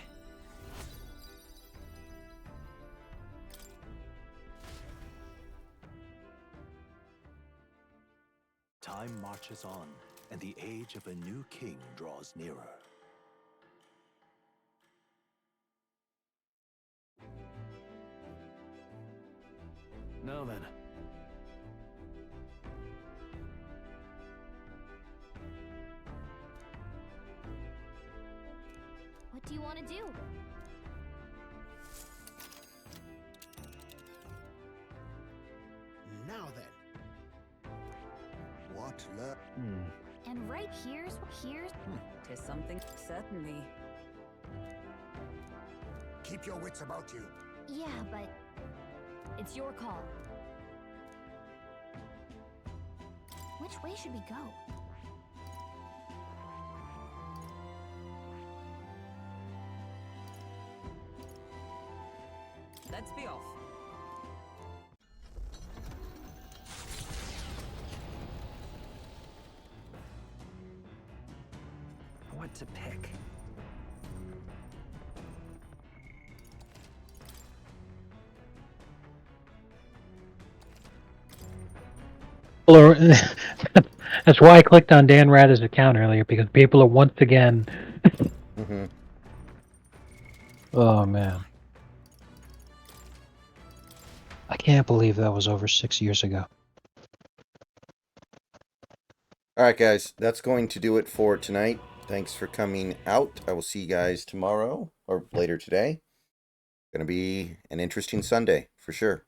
Time marches on, and the age of a new king draws nearer. Now then. What do you want to do? Now then. What And right here's Tis something, certainly. Keep your wits about you. yeah, but it's your call. Which way should we go? Let's be off. What to pick? That's why I clicked on Dan Rather's account earlier, because people are once again. Mm-hmm. Oh man, I can't believe that was over 6 years ago. Alright, guys. That's going to do it for tonight. Thanks for coming out. I will see you guys tomorrow or later today. Gonna be an interesting Sunday, for sure.